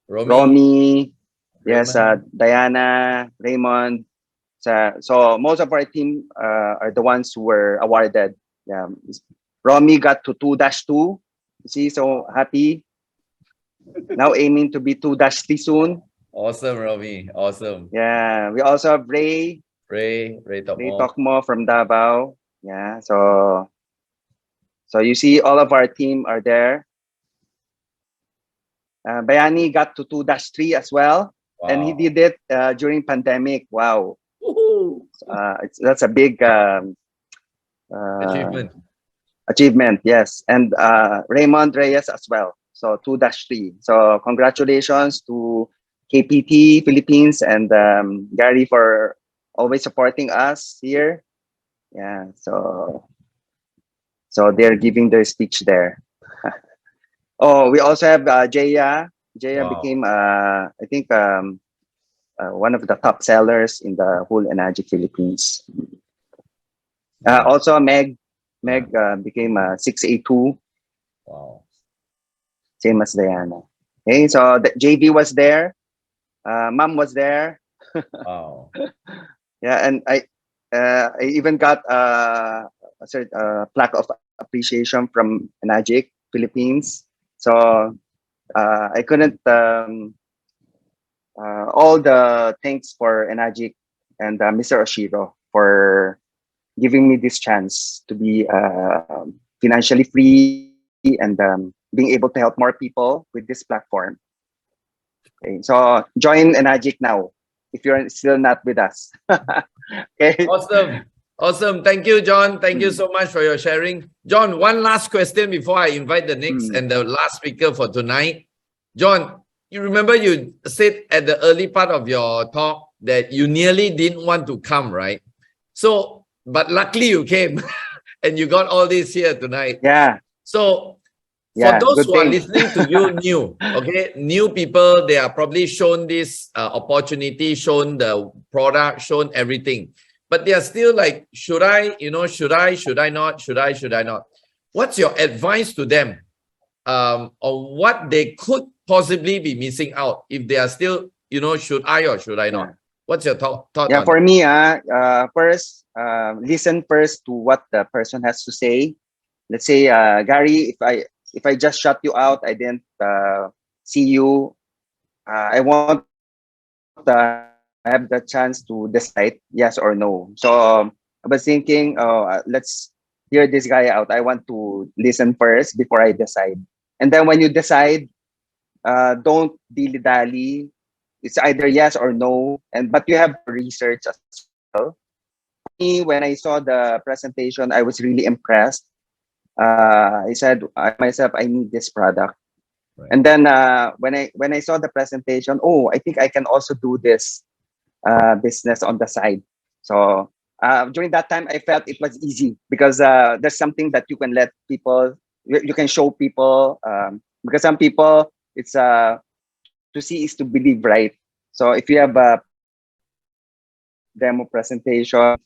Romy, yes, Raymond. Diana, Raymond. So most of our team are the ones who were awarded. Yeah. Romy got to 2-2. See, so happy. Now aiming to be 2-3 soon. Awesome, Romy. Awesome. Yeah. We also have Ray Ray Tokmo. Tokmo from Davao. Yeah. So you see all of our team are there. Bayani got to 2-3 as well. Wow. And he did it during pandemic. Wow. Woohoo. That's a big achievement, yes. And Raymond Reyes as well. So 2-3. So congratulations to KPT Philippines and Gary for always supporting us here. Yeah. So they're giving their speech there. Oh, we also have Jaya. Jaya Wow. became I think one of the top sellers in the whole Enagic Philippines. Also Meg became 6A2. Wow. Same as Diana. Okay, so the JV was there. Mom was there. Wow. Yeah, and I even got a plaque of appreciation from Enagic Philippines. So I couldn't all the thanks for Enagic and Mr. Oshiro for giving me this chance to be financially free and being able to help more people with this platform. Okay, so join Enagic now if you're still not with us. Okay. Awesome. Thank you, John. Thank you so much for your sharing. John, one last question before I invite the next and the last speaker for tonight. John, you remember you said at the early part of your talk that you nearly didn't want to come, right? So, but luckily you came and you got all this here tonight. Yeah. So for Yeah, those good who are thing. listening to you new people, they are probably shown this opportunity, shown the product, shown everything. But they are still like, should I not? What's your advice to them on what they could possibly be missing out if they are still, should I or should I not? Yeah. What's your thought Yeah, on for that? me, first, listen first to what the person has to say. Let's say, Gary, if I just shut you out, I didn't see you, I won't have the chance to decide yes or no. So I was thinking, let's hear this guy out. I want to listen first before I decide. And then when you decide, don't dilly-dally. It's either yes or no, but you have to research as well. Me, when I saw the presentation, I was really impressed. I said myself, I need this product. Right. And then when I saw the presentation, I think I can also do this business on the side. So during that time, I felt it was easy because there's something that you can let people, you can show people, because some people, it's to see is to believe, right? So if you have a demo presentation,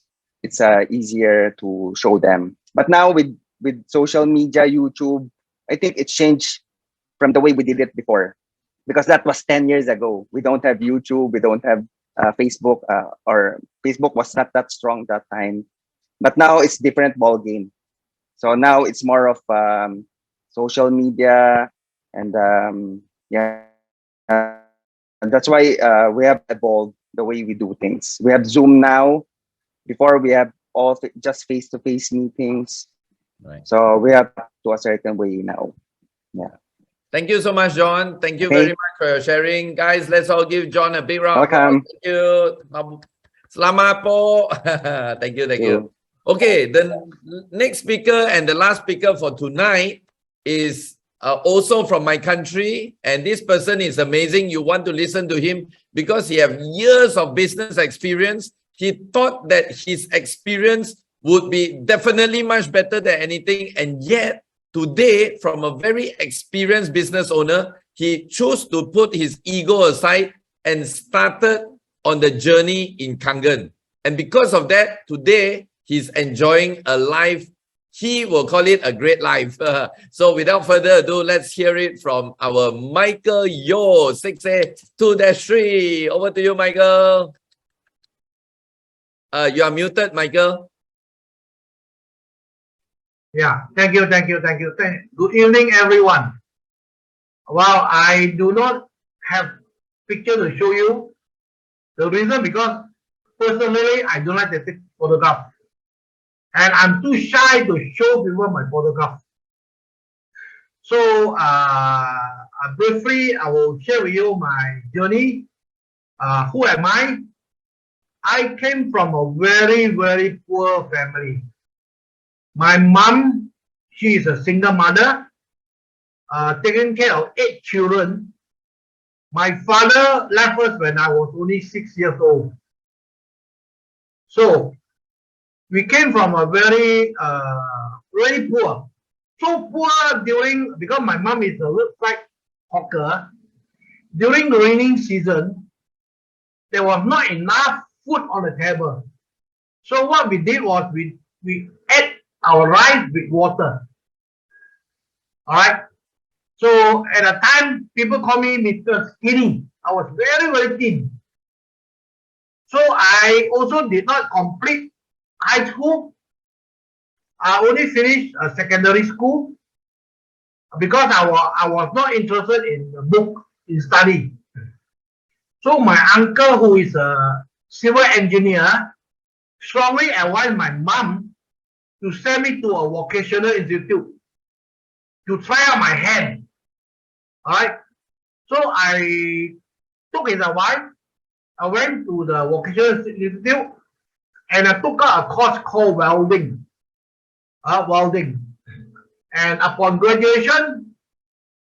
it's easier to show them. But now with social media, YouTube, I think it's changed from the way we did it before, because that was 10 years ago. We don't have YouTube, we don't have Facebook, or Facebook was not that strong that time. But now it's different ball game. So now it's more of social media, and yeah, and that's why we have evolved the way we do things. We have Zoom now. Before we have just face-to-face meetings. Right. So we have to a certain way now. Yeah. Thank you so much, John. Thank you Okay. very much for your sharing. Guys, let's all give John a big round of applause. Welcome. Thank you. Selamat po. Thank you, thank you. Okay, the next speaker and the last speaker for tonight is also from my country, and this person is amazing. You want to listen to him because he have years of business experience. He thought that his experience would be definitely much better than anything, and yet today, from a very experienced business owner, he chose to put his ego aside and started on the journey in Kangen. And because of that, today he's enjoying a life. He will call it a great life. So without further ado, let's hear it from our Michael Yo, 6A2-3. Over to you, Michael. You are muted, Michael. Yeah, thank you. Good evening, everyone. Well, I do not have picture to show you. The reason because personally, I don't like to take photograph. And I'm too shy to show people my photograph. So briefly, I will share with you my journey. Who am I? I came from a very, very poor family. My mom, she is a single mother, taking care of 8 children. My father left us when I was only 6 years old. So we came from a very, very poor. So poor because my mom is a roadside hawker. During the raining season, there was not enough food on the table. So what we did was we ate our rice with water. All right. So at the time, people call me Mr. Skinny. I was very, very thin. So I also did not complete high school. I only finished secondary school because I was not interested in the book, in study. So my uncle, who is a civil engineer, strongly advised my mom to send me to a vocational institute to try out my hand. All right. So I took his advice. I went to the vocational institute and I took out a course called welding. And upon graduation,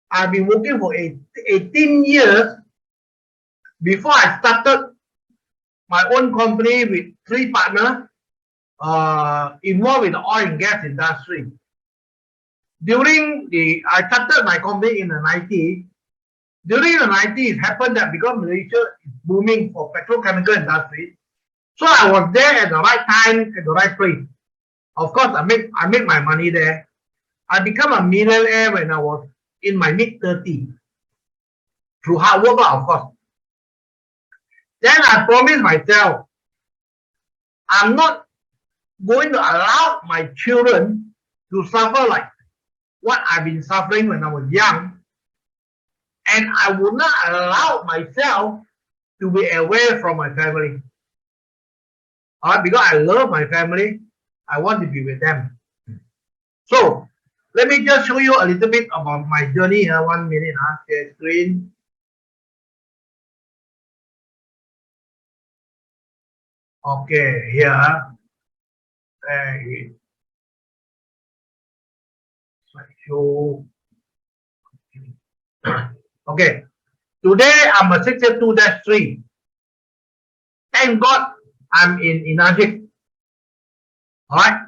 I've been working for 18 years before I started my own company with 3 partners involved in the oil and gas industry. I started my company in the 90s. During the 90s, it happened that because Malaysia is booming for petrochemical industry, so I was there at the right time, at the right place. Of course, I made my money there. I became a millionaire when I was in my mid-30s through hard work, of course. Then I promised myself, I'm not going to allow my children to suffer like what I've been suffering when I was young. And I would not allow myself to be away from my family. Because I love my family, I want to be with them. So let me just show you a little bit about my journey here. 1 minute, share screen. Okay, here. Show. Okay, today I'm a 6A2-3. Thank God I'm in Inajik. Alright.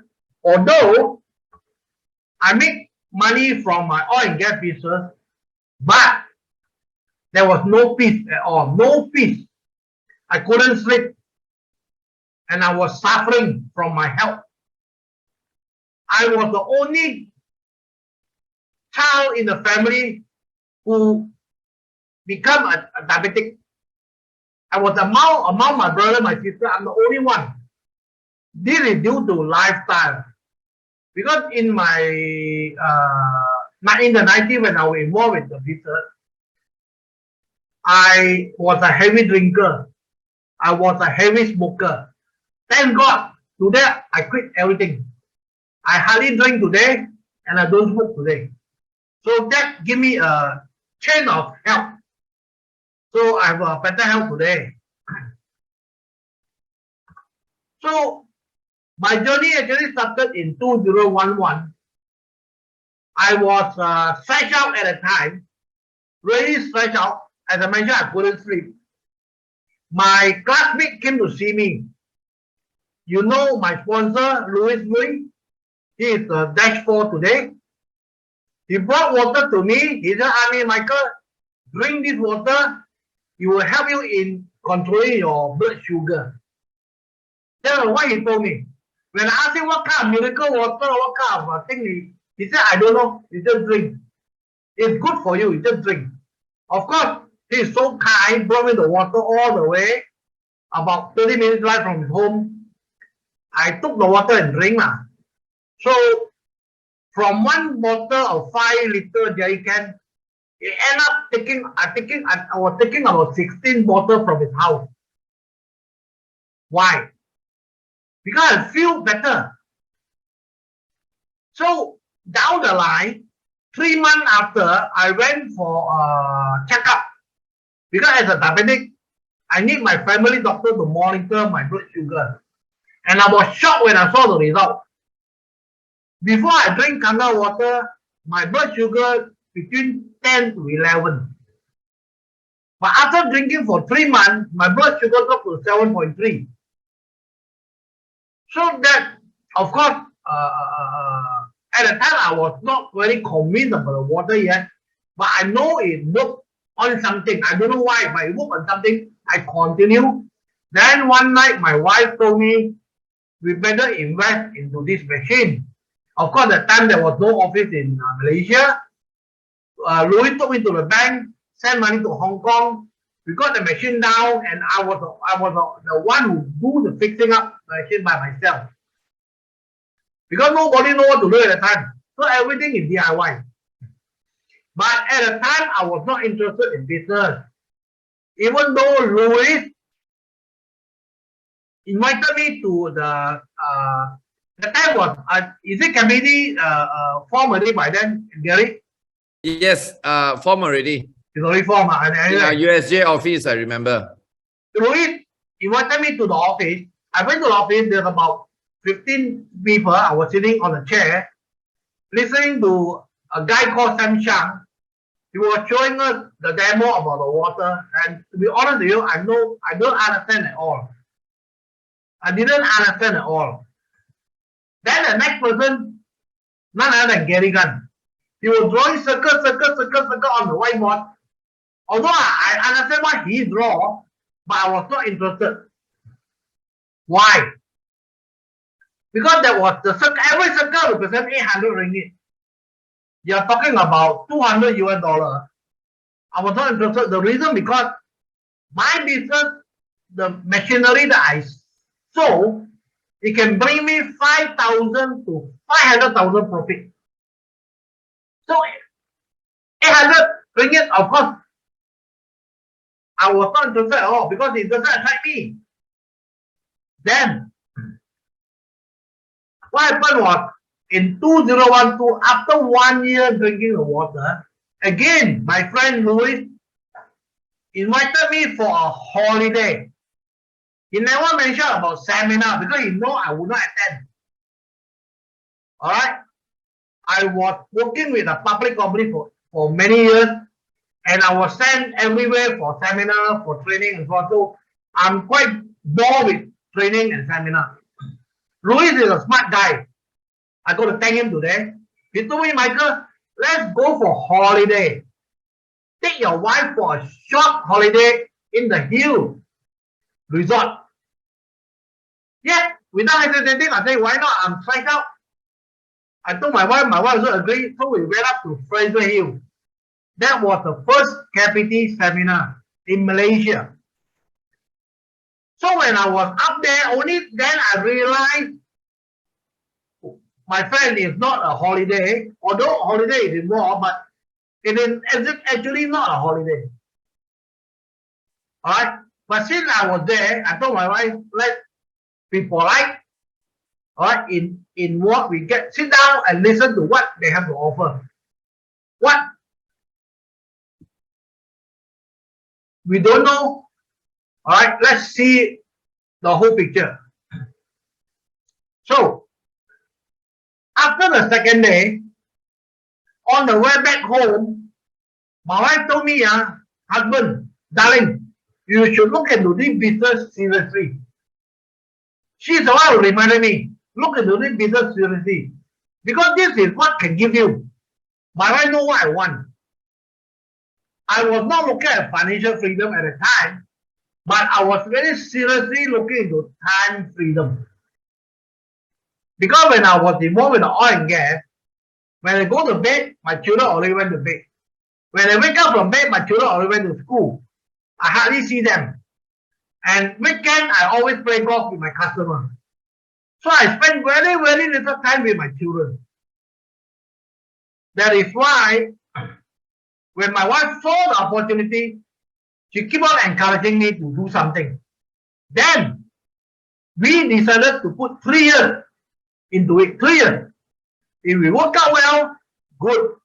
Although I make money from my oil and gas business, but There was no peace at all, no peace. I couldn't sleep, and I was suffering from my health. I was the only child in the family who become a diabetic. I was among my brother, my sister, I'm the only one. This is due to lifestyle. Because in my in the 90s when I was involved with the business, I was a heavy drinker. I was a heavy smoker. Thank God, today I quit everything. I hardly drink today and I don't smoke today. So that give me a change of health. So I have a better health today. So my journey actually started in 2011. I was stretched out at a time, really stretched out. As I mentioned, I couldn't sleep. My classmate came to see me. You know my sponsor, Louis. He is the dash 4 today. He brought water to me. He said, Michael, drink this water. It will help you in controlling your blood sugar. That's what he told me. When I asked him what kind of miracle water, what kind of thing, he said, I don't know. You just drink. It's good for you. You just drink. Of course, he is so kind, brought me the water all the way, about 30 minutes drive from his home. I took the water and drank. So, from one bottle of 5-liter jerry can, it ended up I was taking about 16 bottles from his house. Why? Because I feel better. So, down the line, 3 months after, I went for a checkup. Because as a diabetic, I need my family doctor to monitor my blood sugar. And I was shocked when I saw the result. Before I drink Kangen water, my blood sugar between 10 to 11. But after drinking for 3 months, my blood sugar dropped to 7.3. So that, of course, at the time I was not very convinced about the water yet, but I know it worked on something. I don't know why, but it worked on something. I continue. Then one night, my wife told me, we better invest into this machine. Of course, at the time there was no office in Malaysia. Louis took me to the bank, sent money to Hong Kong. We got the machine down, and I was the one who do the fixing up the machine by myself. Because nobody know what to do at the time. So everything is DIY. But at the time, I was not interested in business. Even though Louis invited me to the time was, is it committee formed already by then, Gary? Yes, form already. It's already formed. In our USJ office, I remember. Louis invited me to the office. I went to the office, there's about 15 people. I was sitting on a chair, listening to a guy called Sam Shang. He was showing us the demo about the water. And to be honest with you, I don't understand at all. I didn't understand at all. Then the next person, none other than Gary Gunn. He was drawing circle on the whiteboard. Although I understand what he draw, but I was not interested. Why? Because that was the circle, every circle represents 800 ringgit. You're talking about $200 US. I was not interested. The reason because my business, the machinery that I sold, it can bring me 5,000 to 500,000 profit. So 800 ringgit, of course, I was not interested at all because it doesn't attract me. Then, what happened was, in 2012, after 1 year drinking the water, again, my friend Louis invited me for a holiday. He never mentioned about seminar because he know I would not attend. All right. I was working with a public company for many years, and I was sent everywhere for seminar, for training, and so on. So I'm quite bored with training and seminar. Louis is a smart guy. I got to thank him today. He told me, Michael, let's go for holiday. take your wife for a short holiday in the hill resort. Yeah, without hesitating, I say, why not? I'm signed up. I told my wife also agreed, so we went up to Fraser Hill. That was the first KPT seminar in Malaysia. So when I was up there, only then I realized, my friend, is not a holiday, although holiday is involved, but it is actually not a holiday. Alright? But since I was there, I told my wife, let's be polite. Alright, in what we get, sit down and listen to what they have to offer. What we don't know. Alright, let's see the whole picture. So after the second day, on the way back home, my wife told me, husband, darling, you should look into this business seriously. She's the one who reminded me, look into this business seriously. Because this is what can give you. My wife know what I want. I was not looking at financial freedom at the time, but I was very seriously looking into time freedom. Because when I was involved in the oil and gas, when I go to bed, my children already went to bed. When I wake up from bed, my children already went to school. I hardly see them. And weekend, I always play golf with my customer. So I spend very, very little time with my children. That is why, when my wife saw the opportunity, she kept on encouraging me to do something. Then, we decided to put 3 years into it. 3 years. If we work out well, good.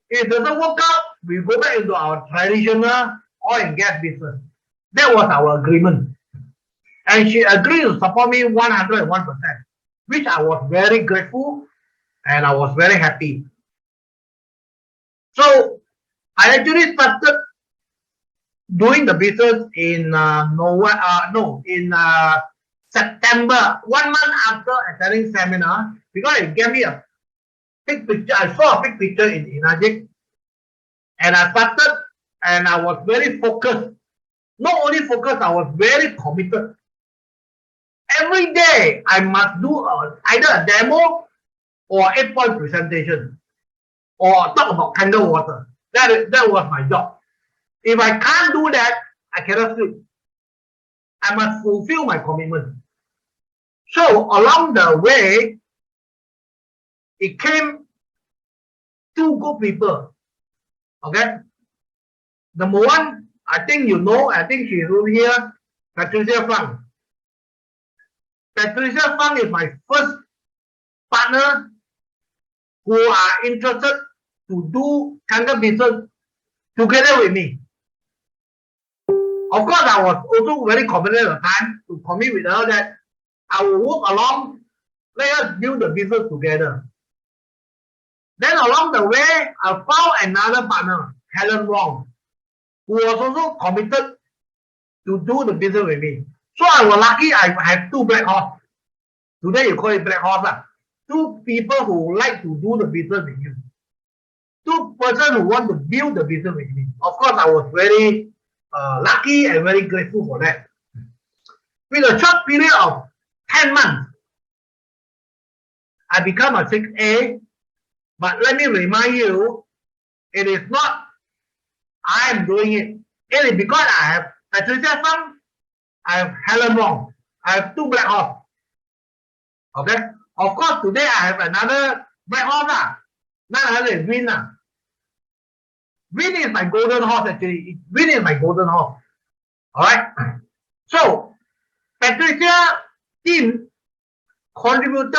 If it doesn't work out, we go back into our traditional oil and gas business. That was our agreement. And she agreed to support me 101%, which I was very grateful and I was very happy. So I actually started doing the business in September, 1 month after attending seminar, because it gave me a big picture. I saw a big picture in Inajik, and I started, and I was very focused. Not only focused, I was very committed. Every day I must do either a demo or 8-point presentation, or talk about Kangen water. That was my job. If I can't do that, I cannot sleep. I must fulfill my commitment. So along the way, it came 2 good people. Okay. Number 1, I think you know, I think she's over here, Patricia Fang. Patricia Fang is my first partner who are interested to do Kangen business together with me. Of course, I was also very confident at the time to commit with her that I will work along, let us build the business together. Then along the way, I found another partner, Helen Wong, who was also committed to do the business with me. So I was lucky I have 2 black horse. Today you call it black horse. 2 people who like to do the business with you. 2 persons who want to build the business with me. Of course, I was very lucky and very grateful for that. With a short period of 10 months, I become a 6A. But let me remind you, it is not I am doing it. It is because I have Patricia Fang, I have Helen Wong, I have 2 black horse. Okay. Of course, today I have another black horse. None other is Win. Win is my golden horse actually. Win is my golden horse. Alright. So Patricia team contributed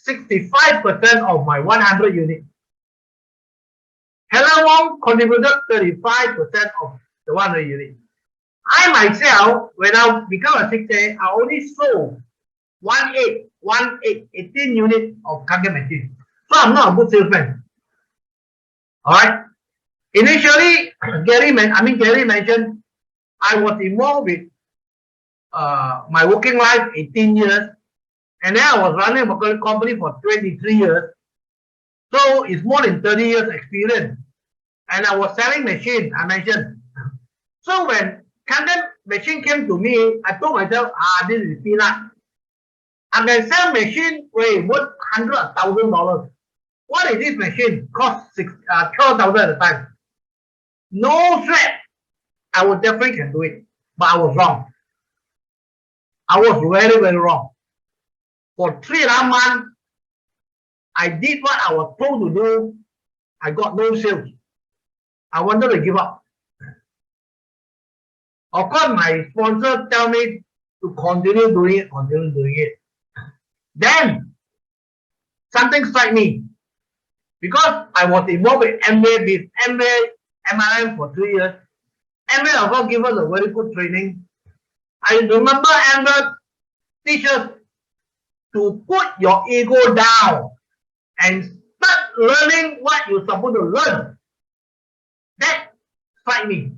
65% of my 100 units. Helen Wong contributed 35% of the 100 units. I myself, when I become a 6A, I only sold 18 units of Kangen machine. So I'm not a good salesman. Alright. Initially, Gary mentioned I was involved with my working life 18 years, and then I was running a company for 23 years. So it's more than 30 years experience. and I was selling machine, I mentioned. So when Kangen machine came to me, I told myself, this is peanut. I can sell machine worth $100,000. What is this machine? Cost 12,000 at the time. No sweat. I would definitely can do it, but I was wrong. I was very, very wrong. For 3.5 months, I did what I was told to do. I got no sales. I wanted to give up. Of course, my sponsor tell me to continue doing it. Then something struck me because I was involved with MBA MLM for 3 years. MBA also give us a very good training. I remember MBA teach us to put your ego down and start learning what you're supposed to learn. That struck me.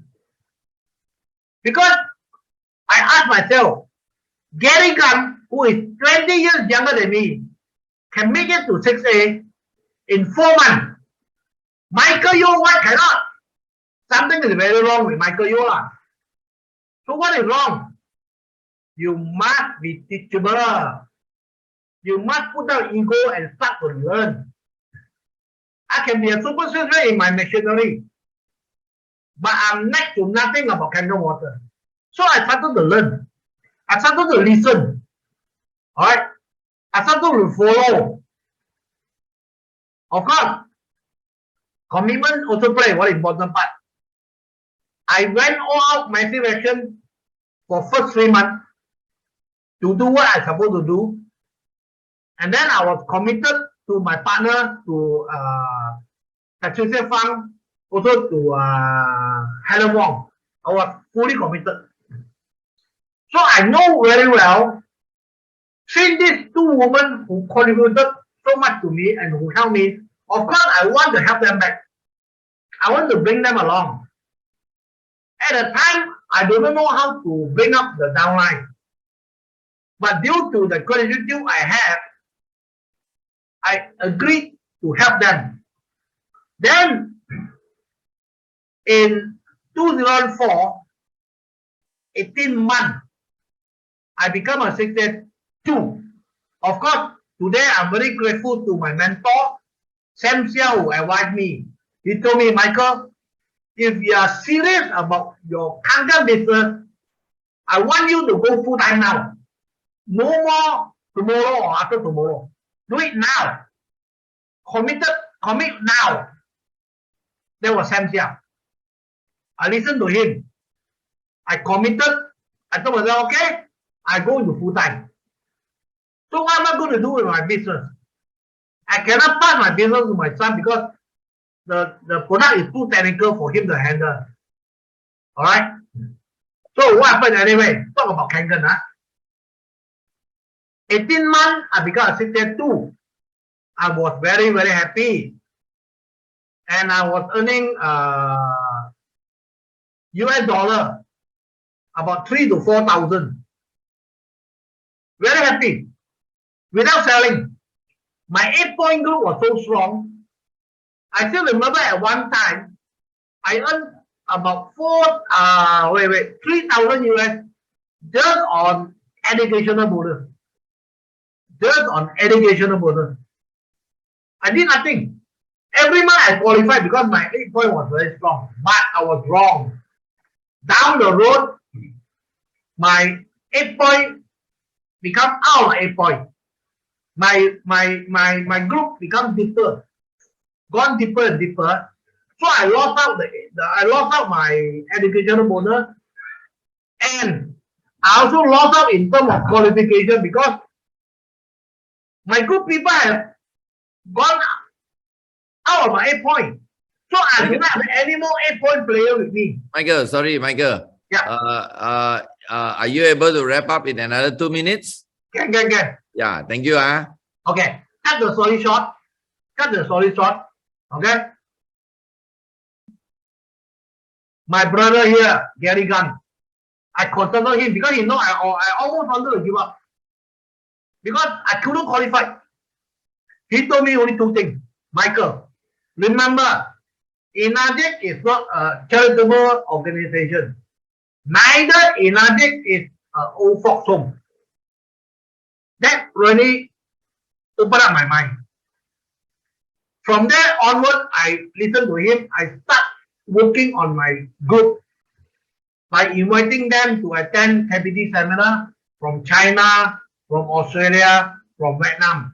Because I asked myself, Gary Gunn, who is 20 years younger than me, can make it to 6A in 4 months. Michael Yo, why cannot? Something is very wrong with Michael Yo. So what is wrong? You must be teachable. You must put down ego and start to learn. I can be a super soldier in my machinery, but I'm next to nothing about Kangen water. So I started to learn. I started to listen. Alright? I started to follow. Of course, commitment also play a very important part. I went all out massive action for first 3 months to do what I supposed to do. And then I was committed to my partner, to Patricia Fang, also to Helen Wong. I was fully committed. So I know very well, since these 2 women who contributed so much to me and who helped me, of course I want to help them back. I want to bring them along. At the time, I don't know how to bring up the downline. But due to the gratitude I have, I agreed to help them. Then, in 2004, 18 months, I become a 62. Of course, today I'm very grateful to my mentor, Sam Xiao, who advised me. He told me, Michael, if you are serious about your Kangen business, I want you to go full time now. No more tomorrow or after tomorrow. Do it now. Commit now. That was Sam Xiao. I listened to him. I committed. I told myself, okay, I go into full time. So what am I going to do with my business? I cannot pass my business to my son because the product is too technical for him to handle. Alright? So what happened anyway? Talk about Kangen. 18 months, I became a 62. I was very, very happy. And I was earning US dollar about 3,000 to 4,000. Very happy. Without selling. My 8-point group was so strong. I still remember at one time, I earned about 3,000 US just on educational bonus. Just on educational bonus. I did nothing. Every month I qualified because my 8-point was very strong. But I was wrong. Down the road, my 8-point become out of 8-point. My group become deeper. Gone deeper and deeper. So I lost out my educational bonus, and I also lost out in terms of qualification because my group people have gone out of my 8-point. So I do not have any more 8-point player with me. Michael, sorry, Michael. Yeah. Are you able to wrap up in another 2 minutes? Can. Yeah, thank you. Okay. Cut the story short. Okay. My brother here, Gary Gunn, I consulted him because he know I almost wanted to give up because I couldn't qualify. He told me only 2 things. Michael, remember, Inagic is not a charitable organization. Neither Inagic is an old folks home. That really opened up my mind. From there onward, I listened to him. I start working on my group by inviting them to attend KBT seminar from China, from Australia, from Vietnam.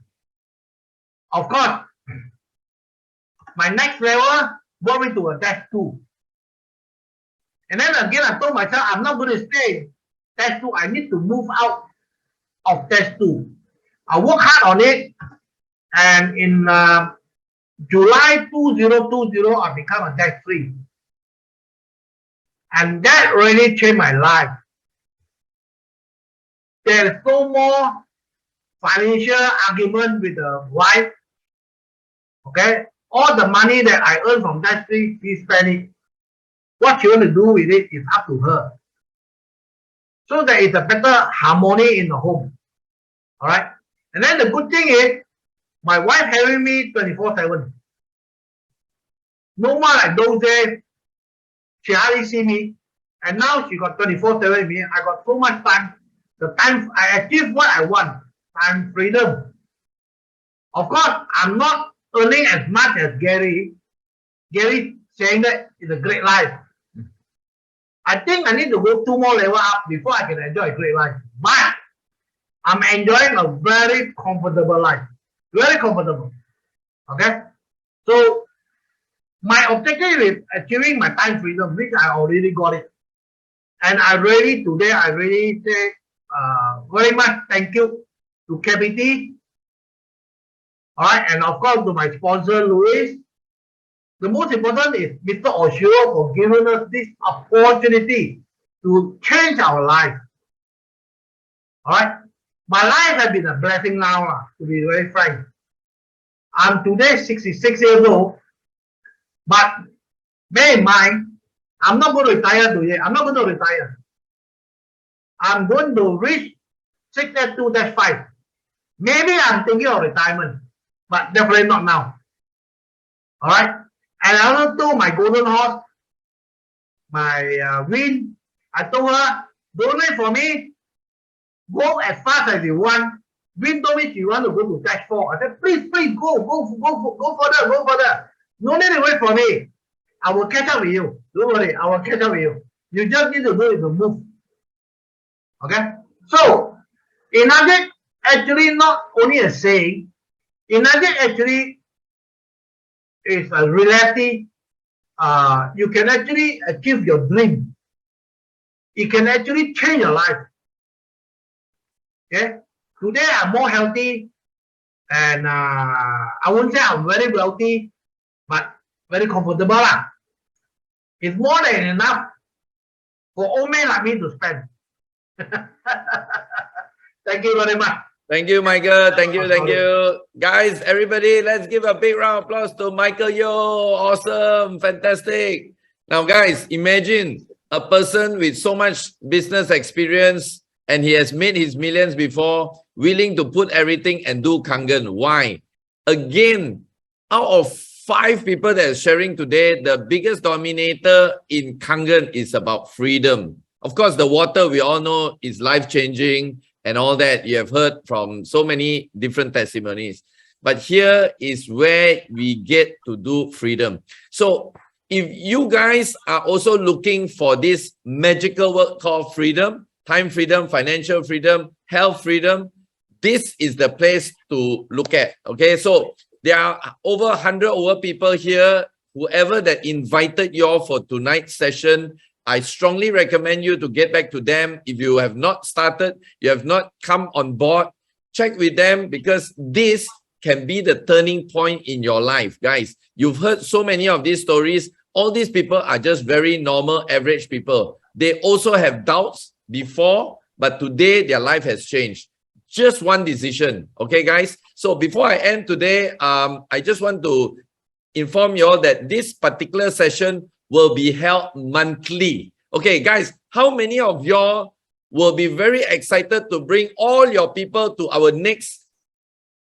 Of course, my next level brought me to a test 2. And then again, I told myself, I'm not going to stay test 2. I need to move out of test 2. I work hard on it. And in July 2020, I become a test 3. And that really changed my life. There's no more financial argument with the wife. Okay? All the money that I earn from that street, she spend it. What she want to do with it is up to her. So there is a better harmony in the home. Alright? And then the good thing is, my wife having me 24/7. No more like those days, she hardly see me. And now she got 24/7 with me. I got so much time. The time I achieve what I want. Time freedom. Of course, I'm not earning as much as Gary. Gary saying that it's a great life. I think I need to go 2 more levels up before I can enjoy a great life. But I'm enjoying a very comfortable life. Very comfortable. Okay? So my objective is achieving my time freedom, which I already got it. And today I really say very much thank you to KBT. Alright, and of course to my sponsor Louis. The most important is Mr. Oshiro for giving us this opportunity to change our life. Alright? My life has been a blessing now, to be very frank. I'm today 66 years old, but bear in mind, I'm not going to retire today. I'm not going to retire. I'm going to reach 62-5. Maybe I'm thinking of retirement, but definitely not now. Alright? And I also told my golden horse, my Win, I told her, donate for me, go as fast as you want. Win told me she want to go to dash 4. I said, please, go further. No need to wait for me. I will catch up with you. Don't worry, I will catch up with you. You just need to do is to move. Okay? So, Inagic actually not only a saying, Inagic actually is a reality. You can actually achieve your dream. It can actually change your life. Okay? Today I'm more healthy, and I won't say I'm very wealthy, but very comfortable. It's more than enough for old men like me to spend. Thank you very much. Thank you, Michael. Thank you. Guys, everybody, let's give a big round of applause to Michael Yo. Awesome. Fantastic. Now, guys, imagine a person with so much business experience and he has made his millions before, willing to put everything and do Kangen. Why? Again, out of 5 people that are sharing today, the biggest dominator in Kangen is about freedom. Of course, the water, we all know, is life-changing and all that. You have heard from so many different testimonies. But here is where we get to do freedom. So if you guys are also looking for this magical word called freedom, time freedom, financial freedom, health freedom, this is the place to look at. Okay, so there are over 100 people here. Whoever that invited you all for tonight's session, I strongly recommend you to get back to them. If you have not started, you have not come on board, check with them, because this can be the turning point in your life. Guys, you've heard so many of these stories. All these people are just very normal, average people. They also have doubts before, but today their life has changed. Just one decision. Okay, guys? So before I end today, I just want to inform you all that this particular session will be held monthly. Okay, guys, how many of y'all will be very excited to bring all your people to our next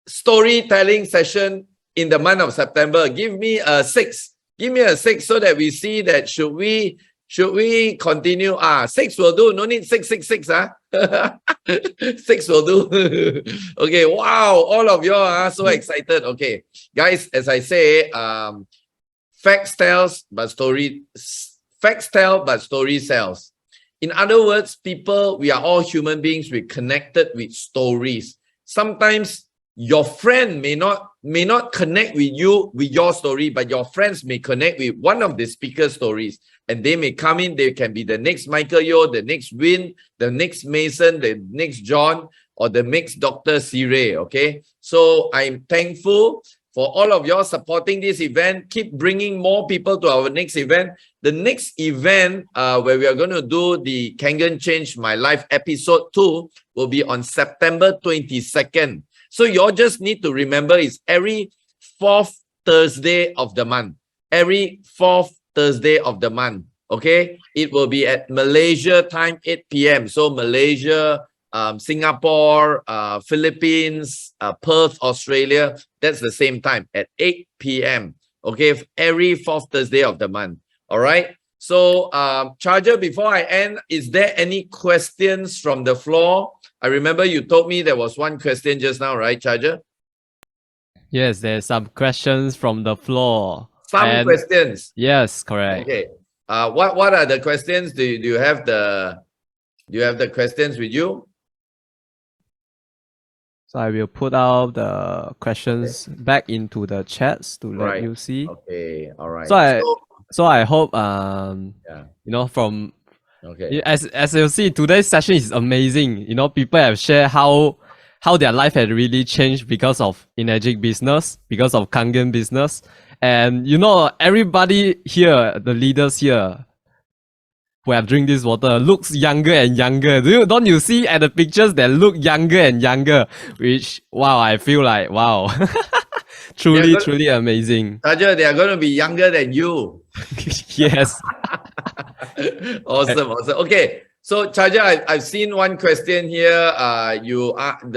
storytelling session in the month of September? Give me a 6. Give me a 6 so that we see that should we continue? 6 will do. No need 666. 6 will do. Okay. Wow. All of you are so excited. Okay. Guys, as I say, facts tells, but story sells. In other words, people, we are all human beings. We're connected with stories. Sometimes your friend may not connect with you with your story, but your friends may connect with one of the speaker's stories, and they may come in. They can be the next Michael Yo, the next Win, the next Mason, the next John, or the next Dr. Sire. Okay, so I'm thankful for all of y'all supporting this event. Keep bringing more people to our next event. The next event where we are going to do the Kangen Change My Life episode 2 will be on September 22nd. So you all just need to remember it's every 4th Thursday of the month. Every 4th Thursday of the month. Okay? It will be at Malaysia time, 8 p.m. So Malaysia, Singapore, Philippines, Perth, Australia, that's the same time at 8 p.m. Okay? Every 4th Thursday of the month. All right? So, Charger, before I end, is there any questions from the floor? I remember you told me there was one question just now, right, Charger? Yes, there's some questions from the floor. Some questions. Yes, correct. Okay. What are the questions? Do you have the questions with you? So I will put out the questions back into the chats to let you see. Okay. All right. So I hope from okay. As you see, today's session is amazing. People have shared how their life had really changed because of Energic business, because of Kangen business. And everybody here, the leaders here who have drink this water looks younger and younger. Don't you see at the pictures that look younger and younger? Which, wow, I feel like, wow. truly amazing. Charger, they are going to be younger than you. Yes. Awesome. Okay. So, Charger, I've seen one question here.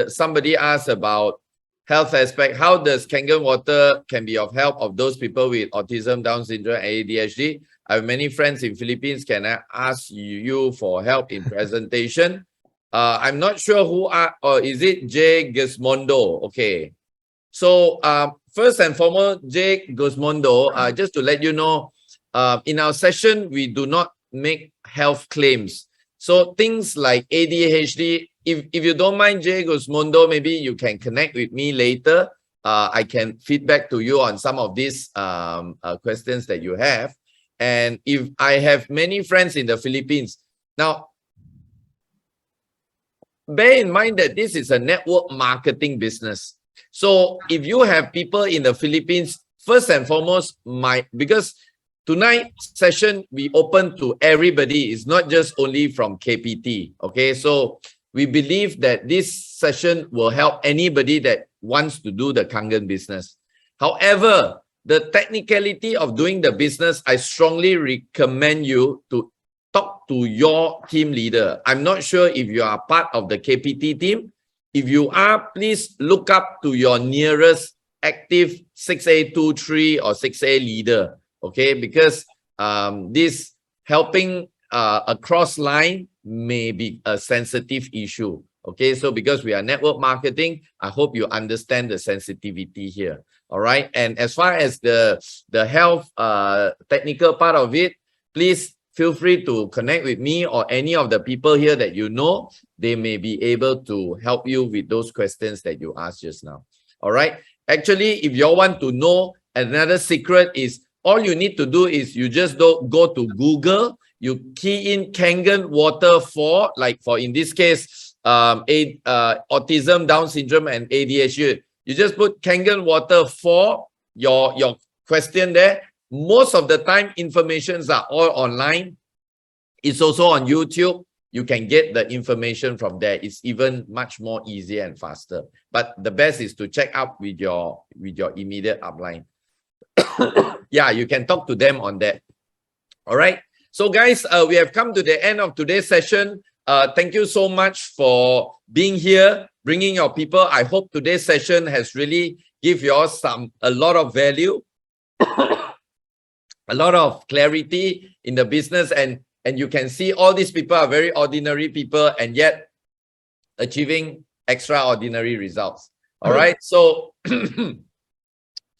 Somebody asked about health aspect. How does Kangen water can be of help of those people with autism, Down syndrome, and ADHD? I have many friends in Philippines. Can I ask you for help in presentation? I'm not sure or is it Jay Gizmondo? Okay. So, first and foremost, Jay Gizmondo, just to let you know, in our session, we do not make health claims. So things like ADHD, if you don't mind, Jay Guzmundo, maybe you can connect with me later. I can feedback to you on some of these questions that you have. And if I have many friends in the Philippines. Now, bear in mind that this is a network marketing business. So if you have people in the Philippines, first and foremost, because tonight's session, we open to everybody. It's not just only from KPT. Okay, so we believe that this session will help anybody that wants to do the Kangen business. However, the technicality of doing the business, I strongly recommend you to talk to your team leader. I'm not sure if you are part of the KPT team. If you are, please look up to your nearest active 6A23 or 6A leader. Okay, because this helping across line may be a sensitive issue. Okay, so because we are network marketing, I hope you understand the sensitivity here. All right, and as far as the health technical part of it, please feel free to connect with me or any of the people here that you know. They may be able to help you with those questions that you asked just now. All right, actually, if you want to know, another secret is all you need to do is you just go to Google, you key in Kangen water for in this case, autism, Down syndrome, and ADHD. You just put Kangen water for your question there. Most of the time, informations are all online. It's also on YouTube. You can get the information from there. It's even much more easier and faster. But the best is to check out with your immediate upline. Yeah, you can talk to them on that. All right. So guys, we have come to the end of today's session. Thank you so much for being here, bringing your people. I hope today's session has really give you all a lot of value. a lot of clarity in the business, and you can see all these people are very ordinary people and yet achieving extraordinary results. All right. So